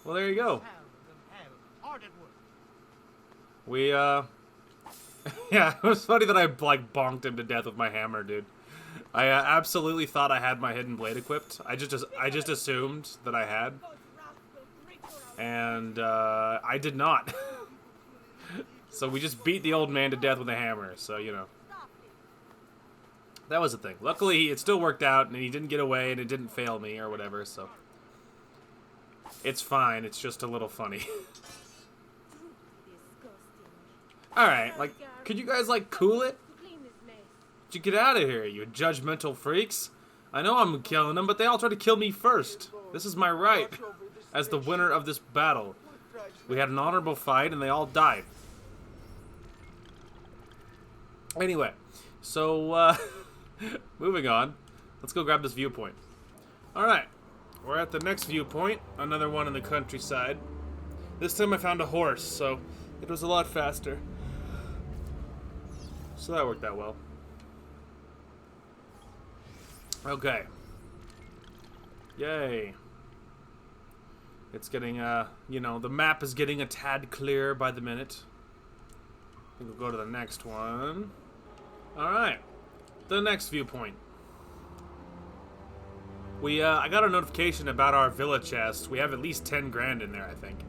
Well, there you go. Hard at work. We, yeah, it was funny that I, like, bonked him to death with my hammer, dude. I absolutely thought I had my hidden blade equipped. I just assumed that I had. And, I did not. So we just beat the old man to death with a hammer, so, you know. That was the thing. Luckily, it still worked out, and he didn't get away, and it didn't fail me, or whatever, so. It's fine, it's just a little funny. Alright, like, could you guys, like, cool it? Could you get out of here, you judgmental freaks? I know I'm killing them, but they all try to kill me first. This is my right, as the winner of this battle. We had an honorable fight, and they all died. Anyway, so, moving on. Let's go grab this viewpoint. Alright, we're at the next viewpoint. Another one in the countryside. This time I found a horse, so it was a lot faster. So that worked out well. Okay. Yay. It's getting, you know, the map is getting a tad clearer by the minute. I think we'll go to the next one. Alright. The next viewpoint. We, I got a notification about our villa chest. We have at least 10 grand in there, I think.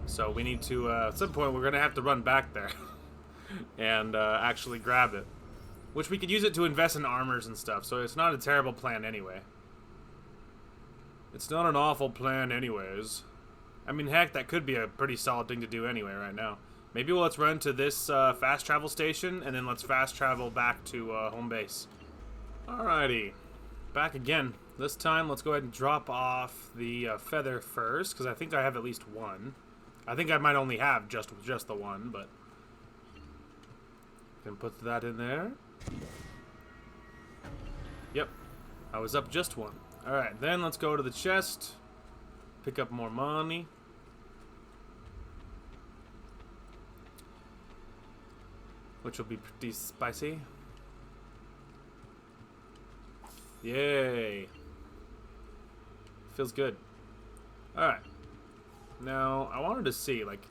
So we need to, at some point, we're gonna have to run back there. And, actually grab it. Which we could use it to invest in armors and stuff, so it's not a terrible plan anyway. It's not an awful plan anyways. I mean, heck, that could be a pretty solid thing to do anyway right now. Maybe let's run to this fast travel station, and then let's fast travel back to home base. Alrighty. Back again. This time, let's go ahead and drop off the feather first, because I think I have at least one. I think I might only have just the one, but... Can put that in there. Yep. I was up just one. Alright, then let's go to the chest. Pick up more money. Which will be pretty spicy. Yay. Feels good. Alright. Now, I wanted to see, like,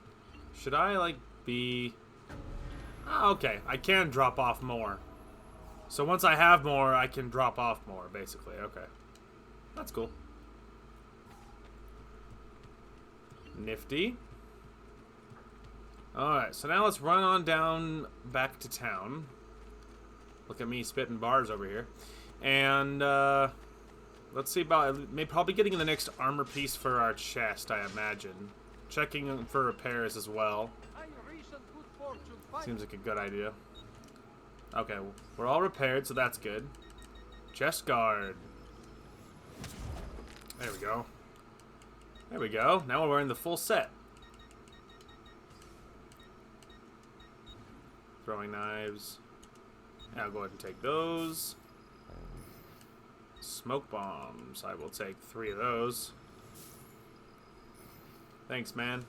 should I, like, be... Oh, okay, I can drop off more. So once I have more, I can drop off more, basically. Okay. That's cool. Nifty. Alright, so now let's run on down back to town. Look at me spitting bars over here. And, let's see about... Maybe probably getting the next armor piece for our chest, I imagine. Checking for repairs as well. Seems like a good idea. Okay, we're all repaired, so that's good. Chest guard. There we go. There we go. Now we're wearing the full set. Throwing knives. Yeah, I'll go ahead and take those. Smoke bombs. I will take 3 of those. Thanks, man.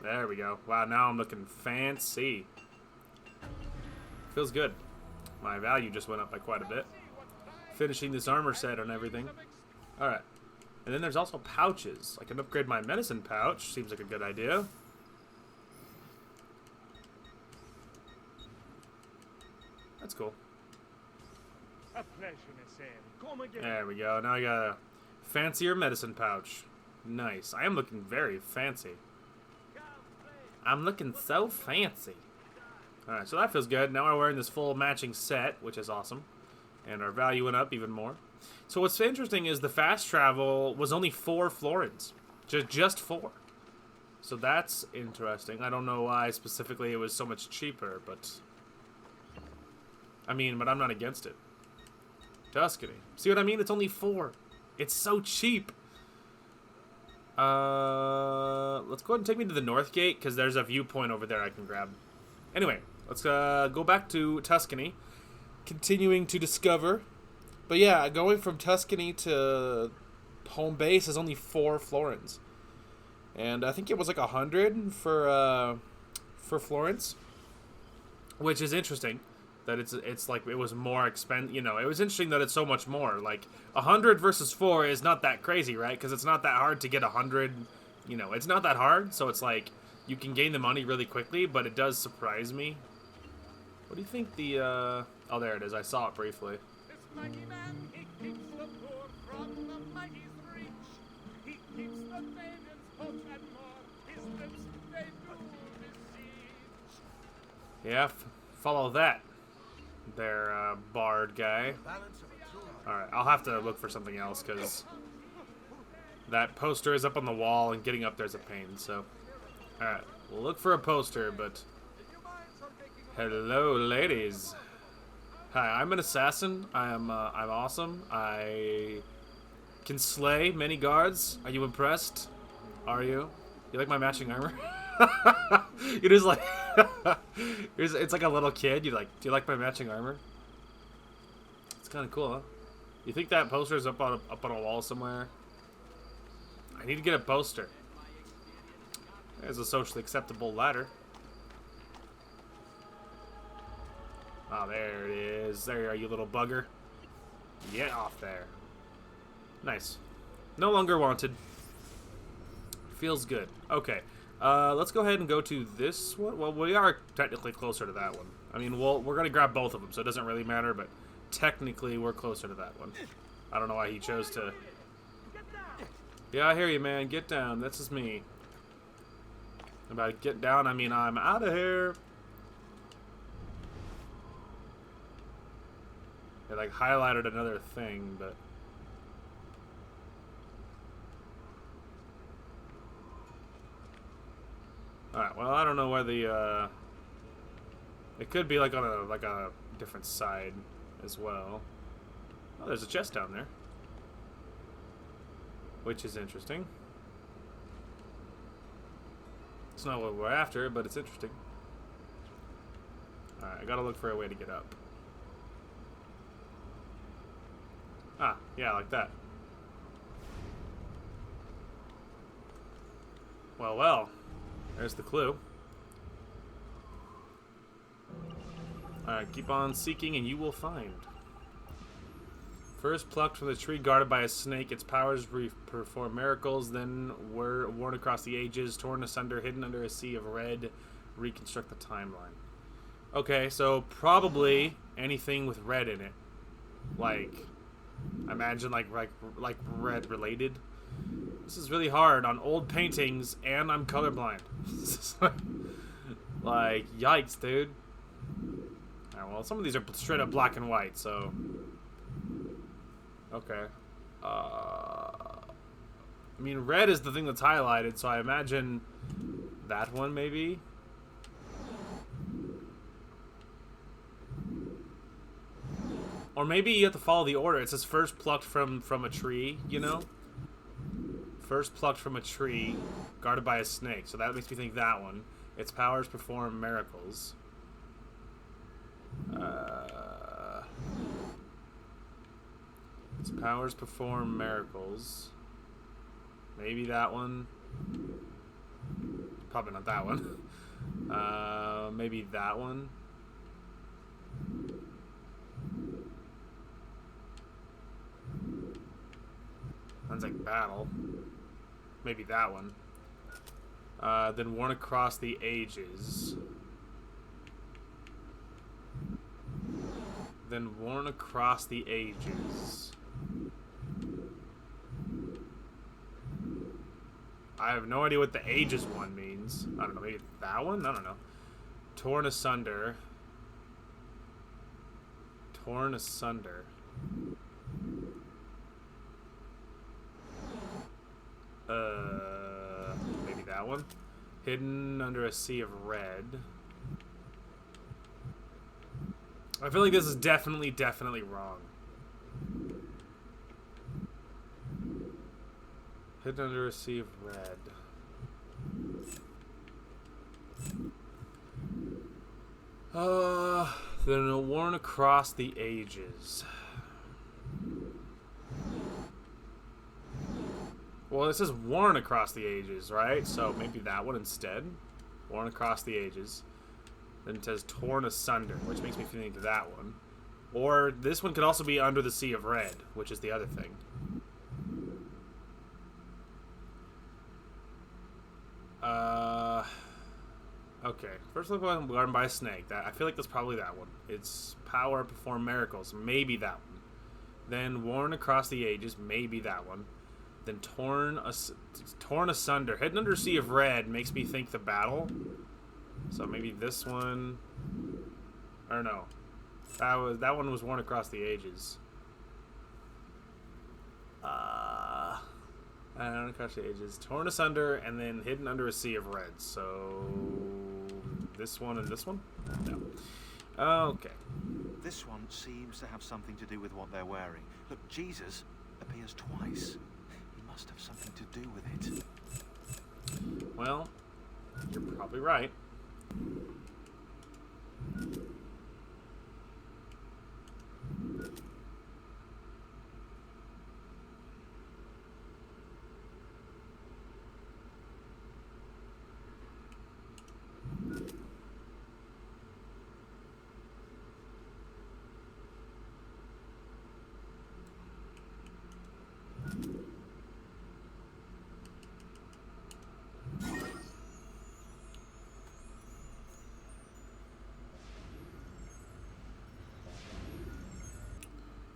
There we go. Wow, now I'm looking fancy. Feels good. My value just went up by quite a bit. Finishing this armor set and everything. Alright. And then there's also pouches. I can upgrade my medicine pouch. Seems like a good idea. That's cool. A pleasure, Miss. Come again. There we go. Now I got a fancier medicine pouch. Nice. I am looking very fancy. I'm looking so fancy. Alright, so that feels good. Now we're wearing this full matching set, which is awesome. And our value went up even more. So what's interesting is the fast travel was only 4 florins. Just 4. So that's interesting. I don't know why specifically it was so much cheaper, but... I mean, but I'm not against it. Tuscany. See what I mean? It's only 4. It's so cheap. Let's go ahead and take me to the north gate, because there's a viewpoint over there I can grab. Anyway, let's go back to Tuscany. Continuing to discover. But yeah, going from Tuscany to home base is only 4 florins. And I think it was like 100 for Florence, which is interesting. That it's like it was more expensive. You know, it was interesting that it's so much more. Like 100 versus 4 is not that crazy, right? Because it's not that hard to get 100. You know, it's not that hard. So it's like you can gain the money really quickly, but it does surprise me. What do you think the? Oh, there it is. I saw it briefly. This mighty man, he keeps the poor from the mighty's reach. He keeps the maidens hot and more. His lips, they do besiege. Yeah, follow that. There, bard guy. Alright, I'll have to look for something else, because that poster is up on the wall, and getting up there's a pain, so... Alright, we'll look for a poster, but... Hello, ladies. Hi, I'm an assassin. I'm awesome. I can slay many guards. Are you impressed? Are you? You like my matching armor? You're just like... it's like a little kid. You're like, do you like my matching armor? It's kind of cool, huh? You think that poster is up on a wall somewhere? I need to get a poster. There's a socially acceptable ladder. Oh, there it is. There you are, you little bugger. Get off there. Nice. No longer wanted. Feels good. Okay. Let's go ahead and go to this one. Well, we are technically closer to that one. I mean, we're going to grab both of them, so it doesn't really matter, but technically we're closer to that one. I don't know why he chose to... Yeah, I hear you, man. Get down. This is me. About get down, I mean I'm out of here. They like highlighted another thing, but... Alright, well, I don't know where the, it could be like on a different side as well. Oh, there's a chest down there. Which is interesting. It's not what we're after, but it's interesting. Alright, I gotta look for a way to get up. Ah, yeah, like that. Well, well. There's the clue. Alright, keep on seeking and you will find. First plucked from the tree guarded by a snake, its powers perform miracles, then were worn across the ages, torn asunder, hidden under a sea of red, reconstruct the timeline. Okay, so probably anything with red in it. Like, I imagine like red related. This is really hard on old paintings, and I'm colorblind. Like, yikes, dude. Alright, well, some of these are straight up black and white, so... Okay. I mean, red is the thing that's highlighted, so I imagine that one, maybe? Or maybe you have to follow the order. It says first plucked from a tree, you know? First plucked from a tree, guarded by a snake. So that makes me think that one. Its powers perform miracles. Its powers perform miracles. Maybe that one. Probably not that one. Maybe that one. Sounds like battle. Maybe that one. Then worn across the ages. Then worn across the ages. I have no idea what the ages one means. I don't know, maybe that one? I don't know. Torn asunder. Torn asunder. Maybe that one? Hidden under a sea of red. I feel like this is definitely wrong. Hidden under a sea of red. Then worn across the ages. Well, it says worn across the ages, right? So maybe that one instead. Worn across the ages. Then it says torn asunder, which makes me think that one. Or this one could also be under the sea of red, which is the other thing. Okay. First look one guarded by a snake. I feel like that's probably that one. It's power perform miracles. Maybe that one. Then worn across the ages. Maybe that one. Then torn asunder. Hidden under sea of red makes me think the battle. So maybe this one. Or no. That one was worn across the ages. Across the ages. Torn asunder and then hidden under a sea of red. So this one and this one? No. Okay. This one seems to have something to do with what they're wearing. Look, Jesus appears twice. He must have something to do with it. Well, you're probably right.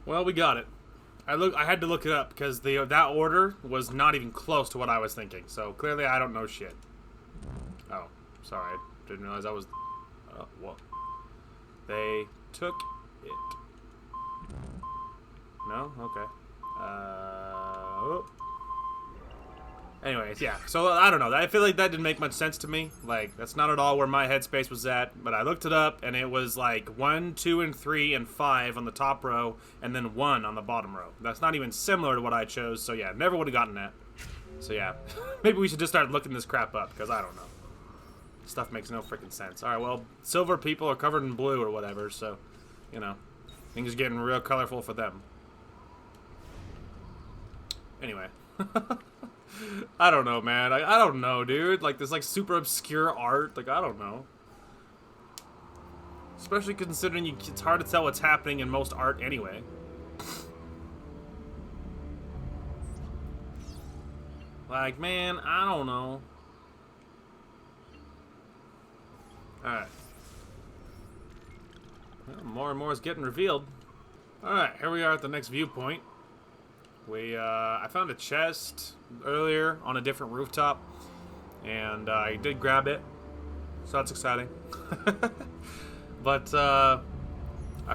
Well, we got it. I had to look it up because that order was not even close to what I was thinking. So clearly, I don't know shit. Oh, sorry, I didn't realize I was. What? They took it. No, okay. Oh. Anyways, yeah. So I don't know. I feel like that didn't make much sense to me. Like that's not at all where my headspace was at. But I looked it up, and it was like 1, 2, and 3, and 5 on the top row, and then 1 on the bottom row. That's not even similar to what I chose. So yeah, never would have gotten that. So yeah, maybe we should just start looking this crap up because I don't know. Stuff makes no freaking sense. All right, well, silver people are covered in blue or whatever. So, you know, things are getting real colorful for them. Anyway. I don't know, man. I don't know, dude. Like, this, like, super obscure art. Like, I don't know. Especially considering it's hard to tell what's happening in most art anyway. Like, man, I don't know. Alright. Well, more and more is getting revealed. Alright, here we are at the next viewpoint. I found a chest earlier on a different rooftop, and I did grab it, so that's exciting. But I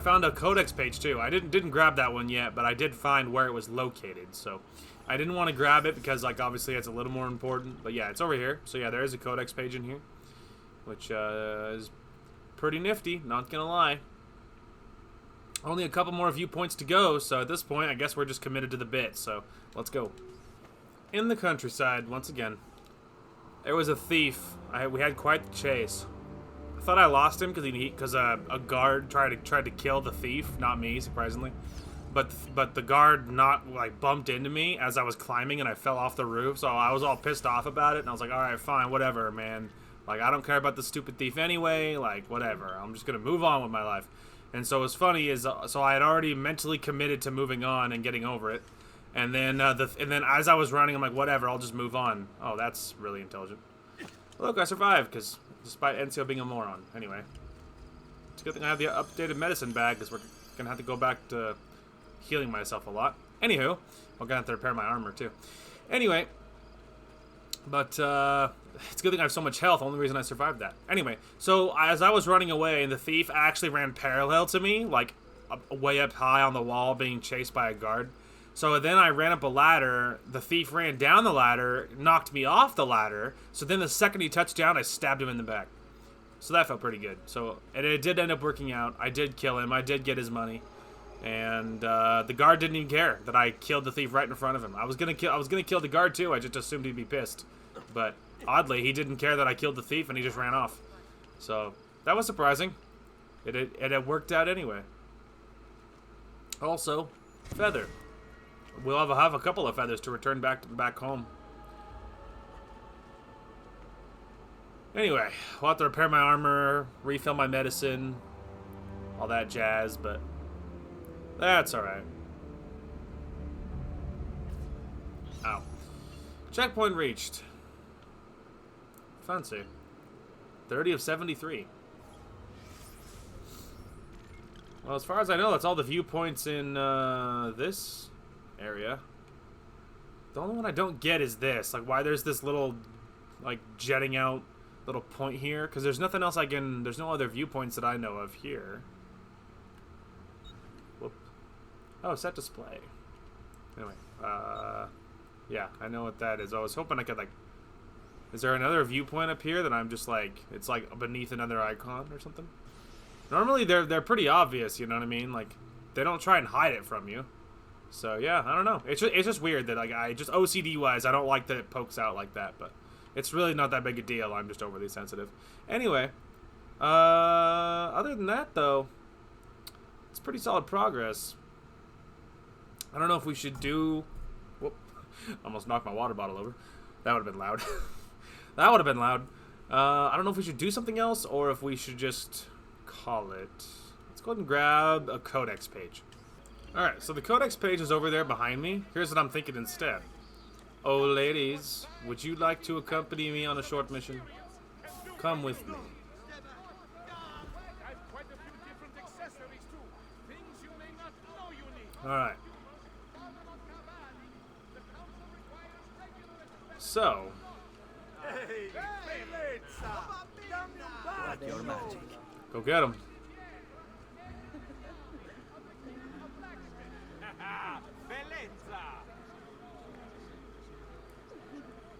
found a codex page too. I didn't grab that one yet, but I did find where it was located. So I didn't want to grab it because, like, obviously it's a little more important. But yeah, it's over here. So yeah, there is a codex page in here, which is pretty nifty. Not gonna lie. Only a couple more viewpoints to go, so at this point, I guess we're just committed to the bit, so let's go. In the countryside, once again, there was a thief. We had quite the chase. I thought I lost him because a guard tried to kill the thief, not me, surprisingly. But the guard bumped into me as I was climbing and I fell off the roof, so I was all pissed off about it, and I was like, all right, fine, whatever, man. Like, I don't care about the stupid thief anyway, like, whatever. I'm just gonna move on with my life. And so what's funny is, so I had already mentally committed to moving on and getting over it, and then as I was running, I'm like, whatever, I'll just move on. Oh, that's really intelligent. Look, I survived, because despite Encio being a moron. Anyway, it's a good thing I have the updated medicine bag, because we're gonna have to go back to healing myself a lot. Anywho, I'm gonna have to repair my armor too. Anyway, but it's a good thing I have so much health. Only reason I survived that. Anyway, so as I was running away, and the thief actually ran parallel to me, like way up high on the wall, being chased by a guard. So then I ran up a ladder. The thief ran down the ladder, knocked me off the ladder. So then the second he touched down, I stabbed him in the back. So that felt pretty good. So, and it did end up working out. I did kill him. I did get his money. And the guard didn't even care that I killed the thief right in front of him. I was gonna kill the guard too. I just assumed he'd be pissed. But oddly, he didn't care that I killed the thief, and he just ran off. So that was surprising. It had worked out anyway. Also, feather. We'll have a couple of feathers to return back home. Anyway, we'll have to repair my armor, refill my medicine, all that jazz, but that's alright. Ow. Checkpoint reached. Fancy. 30 of 73. Well, as far as I know, that's all the viewpoints in this area. The only one I don't get is this. Like, why there's this little, like, jetting out little point here. Because there's nothing else I can... There's no other viewpoints that I know of here. Whoop. Oh, set display. Anyway, yeah, I know what that is. I was hoping I could, like... Is there another viewpoint up here that I'm just, like... It's, like, beneath another icon or something? Normally, they're pretty obvious, you know what I mean? Like, they don't try and hide it from you. So, yeah, I don't know. It's just weird that, like, just OCD-wise, I don't like that it pokes out like that, but it's really not that big a deal. I'm just overly sensitive. Anyway, other than that, though, it's pretty solid progress. I don't know if we should do... Whoop. Almost knocked my water bottle over. That would have been loud. That would have been loud. I don't know if we should do something else or if we should just call it. Let's go ahead and grab a codex page. Alright, so the codex page is over there behind me. Here's what I'm thinking instead. Oh, ladies, would you like to accompany me on a short mission? Come with me. Alright. So. Your magic. Go get him.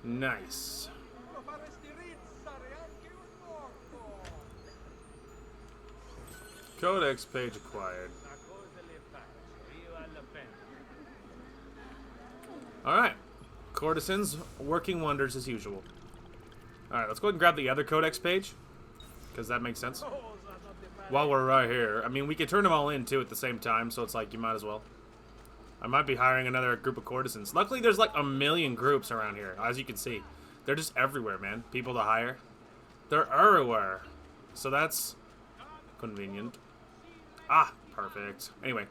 Nice. Codex page acquired. Alright. Courtesans working wonders as usual. Alright, let's go ahead and grab the other codex page. Because that makes sense. While we're right here. I mean, we could turn them all in, too, at the same time. So it's like, you might as well. I might be hiring another group of courtesans. Luckily, there's like 1 million groups around here. As you can see. They're just everywhere, man. People to hire. They're everywhere. So that's convenient. Ah, perfect. Anyway.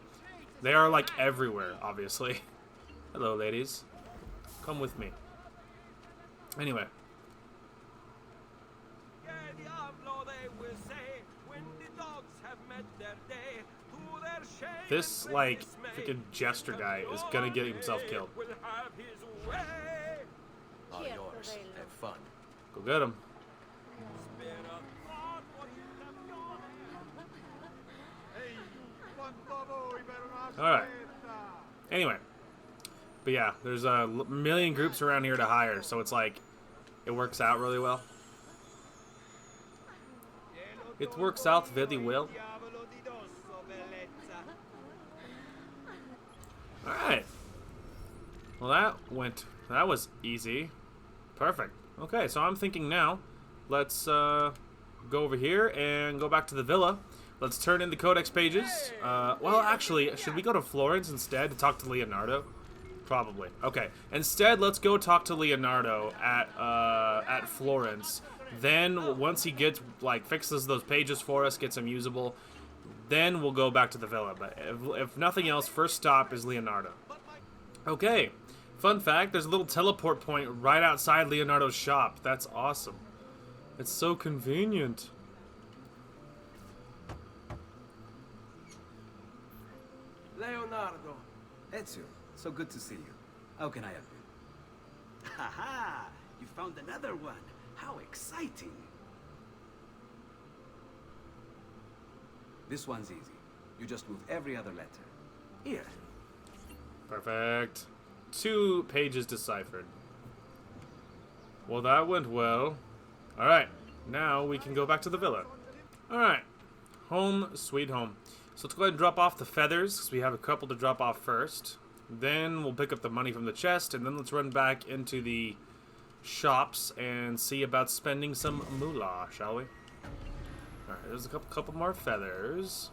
They are like everywhere, obviously. Hello, ladies. Come with me. Anyway. This, like, freaking jester guy is gonna get himself killed. All yours. Have fun. Go get him. Alright. Anyway. But yeah, there's a million groups around here to hire, so it's like, it works out really well. It works out very well. Alright. Well, that was easy. Perfect. Okay, so I'm thinking now, let's go over here and go back to the villa. Let's turn in the codex pages. Well, actually, should we go to Florence instead to talk to Leonardo? Probably. Okay. Instead, let's go talk to Leonardo at Florence. Then, once he gets, like, fixes those pages for us, gets them usable, then we'll go back to the villa. But if nothing else, first stop is Leonardo. Okay. Fun fact, there's a little teleport point right outside Leonardo's shop. That's awesome. It's so convenient. Leonardo. Ezio, so good to see you. How can I help you? Haha! You found another one. How exciting! This one's easy. You just move every other letter. Here. Perfect. 2 pages deciphered. Well, that went well. Alright, now we can go back to the villa. Alright, home sweet home. So let's go ahead and drop off the feathers, because we have a couple to drop off first. Then we'll pick up the money from the chest, and then let's run back into the shops and see about spending some moolah, shall we? Alright, there's a couple more feathers.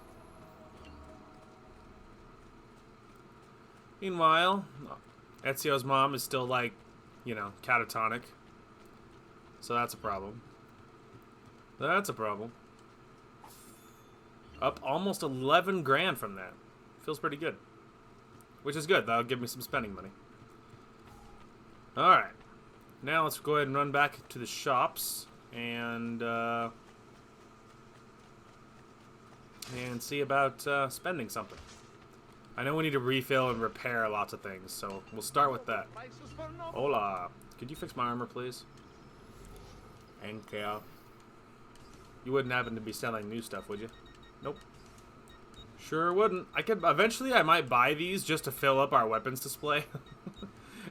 Meanwhile, Ezio's mom is still, like, you know, catatonic. So that's a problem. That's a problem. Up almost 11 grand from that. Feels pretty good. Which is good. That'll give me some spending money. Alright. Now let's go ahead and run back to the shops and see about spending something. I know we need to refill and repair lots of things, so we'll start with that. Hola. Could you fix my armor, please? Thank you. You wouldn't happen to be selling new stuff, would you? Nope. Sure wouldn't. Eventually I might buy these just to fill up our weapons display.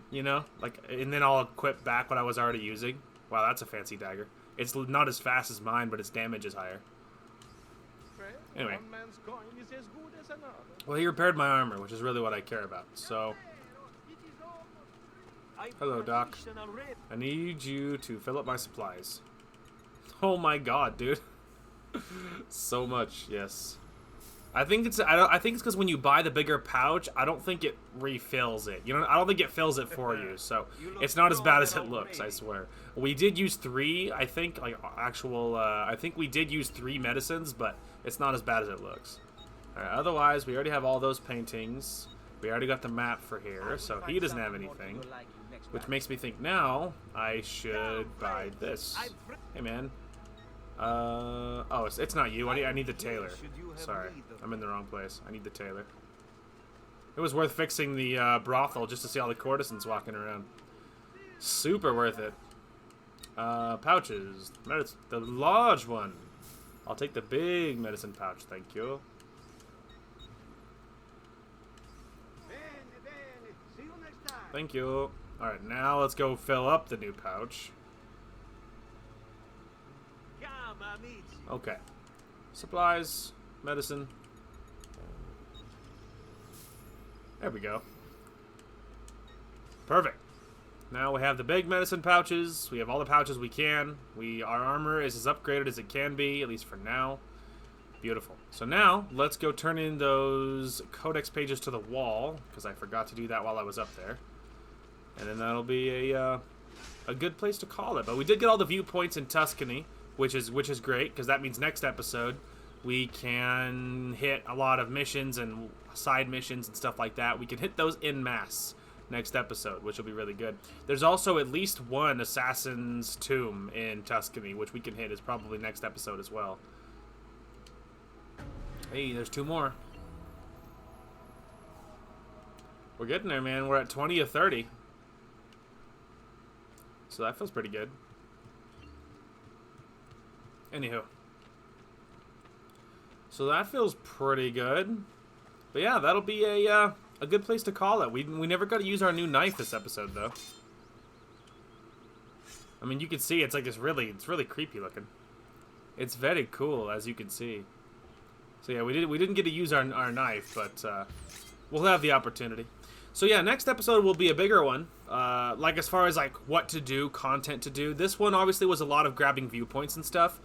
You know? Like, and then I'll equip back what I was already using. Wow, that's a fancy dagger. It's not as fast as mine, but its damage is higher. Anyway. Well, he repaired my armor, which is really what I care about. So, hello, Doc. I need you to fill up my supplies. Oh my god, dude. So much, yes. I think it's because when you buy the bigger pouch, I don't think it refills it. You know, I don't think it fills it for you. So it's not as bad as it looks, I swear. We did use 3, I think, like actual. I think we did use 3 medicines, but it's not as bad as it looks. All right, otherwise, we already have all those paintings. We already got the map for here, so he doesn't have anything. Which makes me think now I should buy this. Hey, man. Oh, it's not you. I need the tailor. Sorry, I'm in the wrong place. I need the tailor. It was worth fixing the brothel just to see all the courtesans walking around. Super worth it. Pouches. The large one. I'll take the big medicine pouch, thank you. Thank you. Alright, now let's go fill up the new pouch. Okay. Supplies, medicine. There we go. Perfect. Now we have the big medicine pouches. We have all the pouches we can. Our armor is as upgraded as it can be, at least for now. Beautiful. So now, let's go turn in those codex pages to the wall, because I forgot to do that while I was up there. And then that'll be a good place to call it. But we did get all the viewpoints in Tuscany, which is great, because that means next episode we can hit a lot of missions and side missions and stuff like that. We can hit those en masse next episode, which will be really good. There's also at least one assassin's tomb in Tuscany, which we can hit. Is probably next episode as well. Hey, there's 2 more. We're getting there, man. We're at 20 of 30. So that feels pretty good. Anywho. So that feels pretty good. But yeah, that'll be a good place to call it. We never got to use our new knife this episode, though. I mean, you can see it's like it's really creepy looking. It's very cool, as you can see. So yeah, we didn't get to use our knife, but we'll have the opportunity. So yeah, next episode will be a bigger one. Like as far as like what to do, content to do. This one obviously was a lot of grabbing viewpoints and stuff.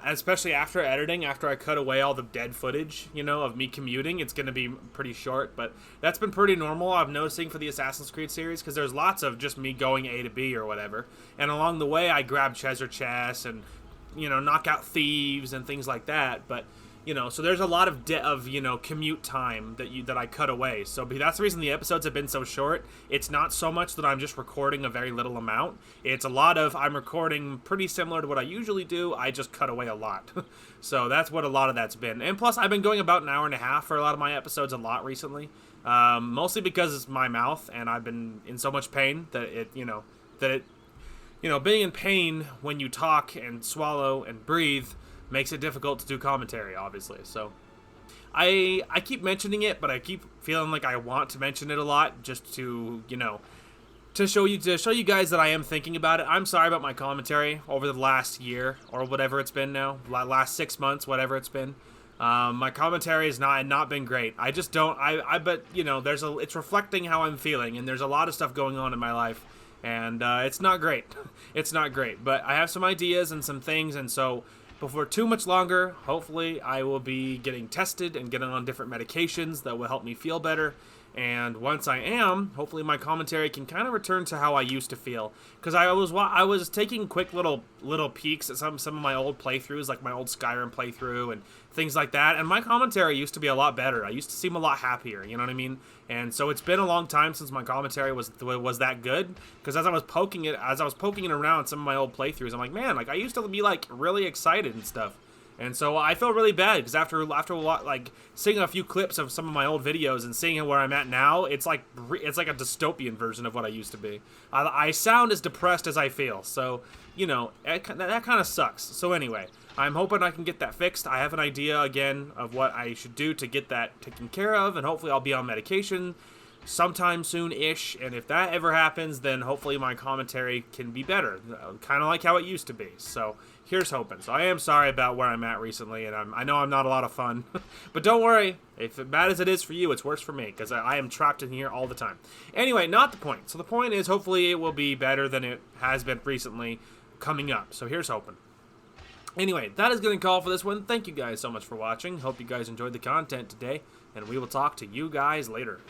Especially after editing, after I cut away all the dead footage, you know, of me commuting, it's going to be pretty short. But that's been pretty normal, I'm noticing, for the Assassin's Creed series, because there's lots of just me going A to B or whatever. And along the way, I grab treasure chests and, you know, knock out thieves and things like that. But you know, so there's a lot of you know, commute time that I cut away. So that's the reason the episodes have been so short. It's not so much that I'm just recording a very little amount. It's a lot of I'm recording pretty similar to what I usually do. I just cut away a lot. So that's what a lot of that's been. And plus, I've been going about an hour and a half for a lot of my episodes a lot recently. Mostly because it's my mouth, and I've been in so much pain that being in pain when you talk and swallow and breathe makes it difficult to do commentary, obviously. So I keep mentioning it, but I keep feeling like I want to mention it a lot, just to, you know, to show you guys that I am thinking about it. I'm sorry about my commentary over the last year or whatever it's been now, last 6 months, whatever it's been. My commentary has not been great. I just don't. But you know, it's reflecting how I'm feeling, and there's a lot of stuff going on in my life, and it's not great. It's not great. But I have some ideas and some things, and so before too much longer, hopefully I will be getting tested and getting on different medications that will help me feel better. And once I am, hopefully my commentary can kind of return to how I used to feel. Because I was taking quick little peeks at some of my old playthroughs, like my old Skyrim playthrough and things like that. And my commentary used to be a lot better. I used to seem a lot happier, you know what I mean? And so it's been a long time since my commentary was that good. Because as I was poking it around some of my old playthroughs, I'm like, man, like I used to be like really excited and stuff. And so I feel really bad because after a lot, like seeing a few clips of some of my old videos and seeing where I'm at now, it's like a dystopian version of what I used to be. I sound as depressed as I feel, so you know that kind of sucks. So anyway, I'm hoping I can get that fixed. I have an idea again of what I should do to get that taken care of, and hopefully I'll be on medication sometime soon-ish. And if that ever happens, then hopefully my commentary can be better, kind of like how it used to be. So here's hoping. So I am sorry about where I'm at recently, and I know I'm not a lot of fun. But don't worry, if as bad as it is for you, it's worse for me, because I am trapped in here all the time. Anyway, not the point. So the point is, hopefully it will be better than it has been recently coming up. So here's hoping. Anyway, that is going to call for this one. Thank you guys so much for watching. Hope you guys enjoyed the content today, and we will talk to you guys later.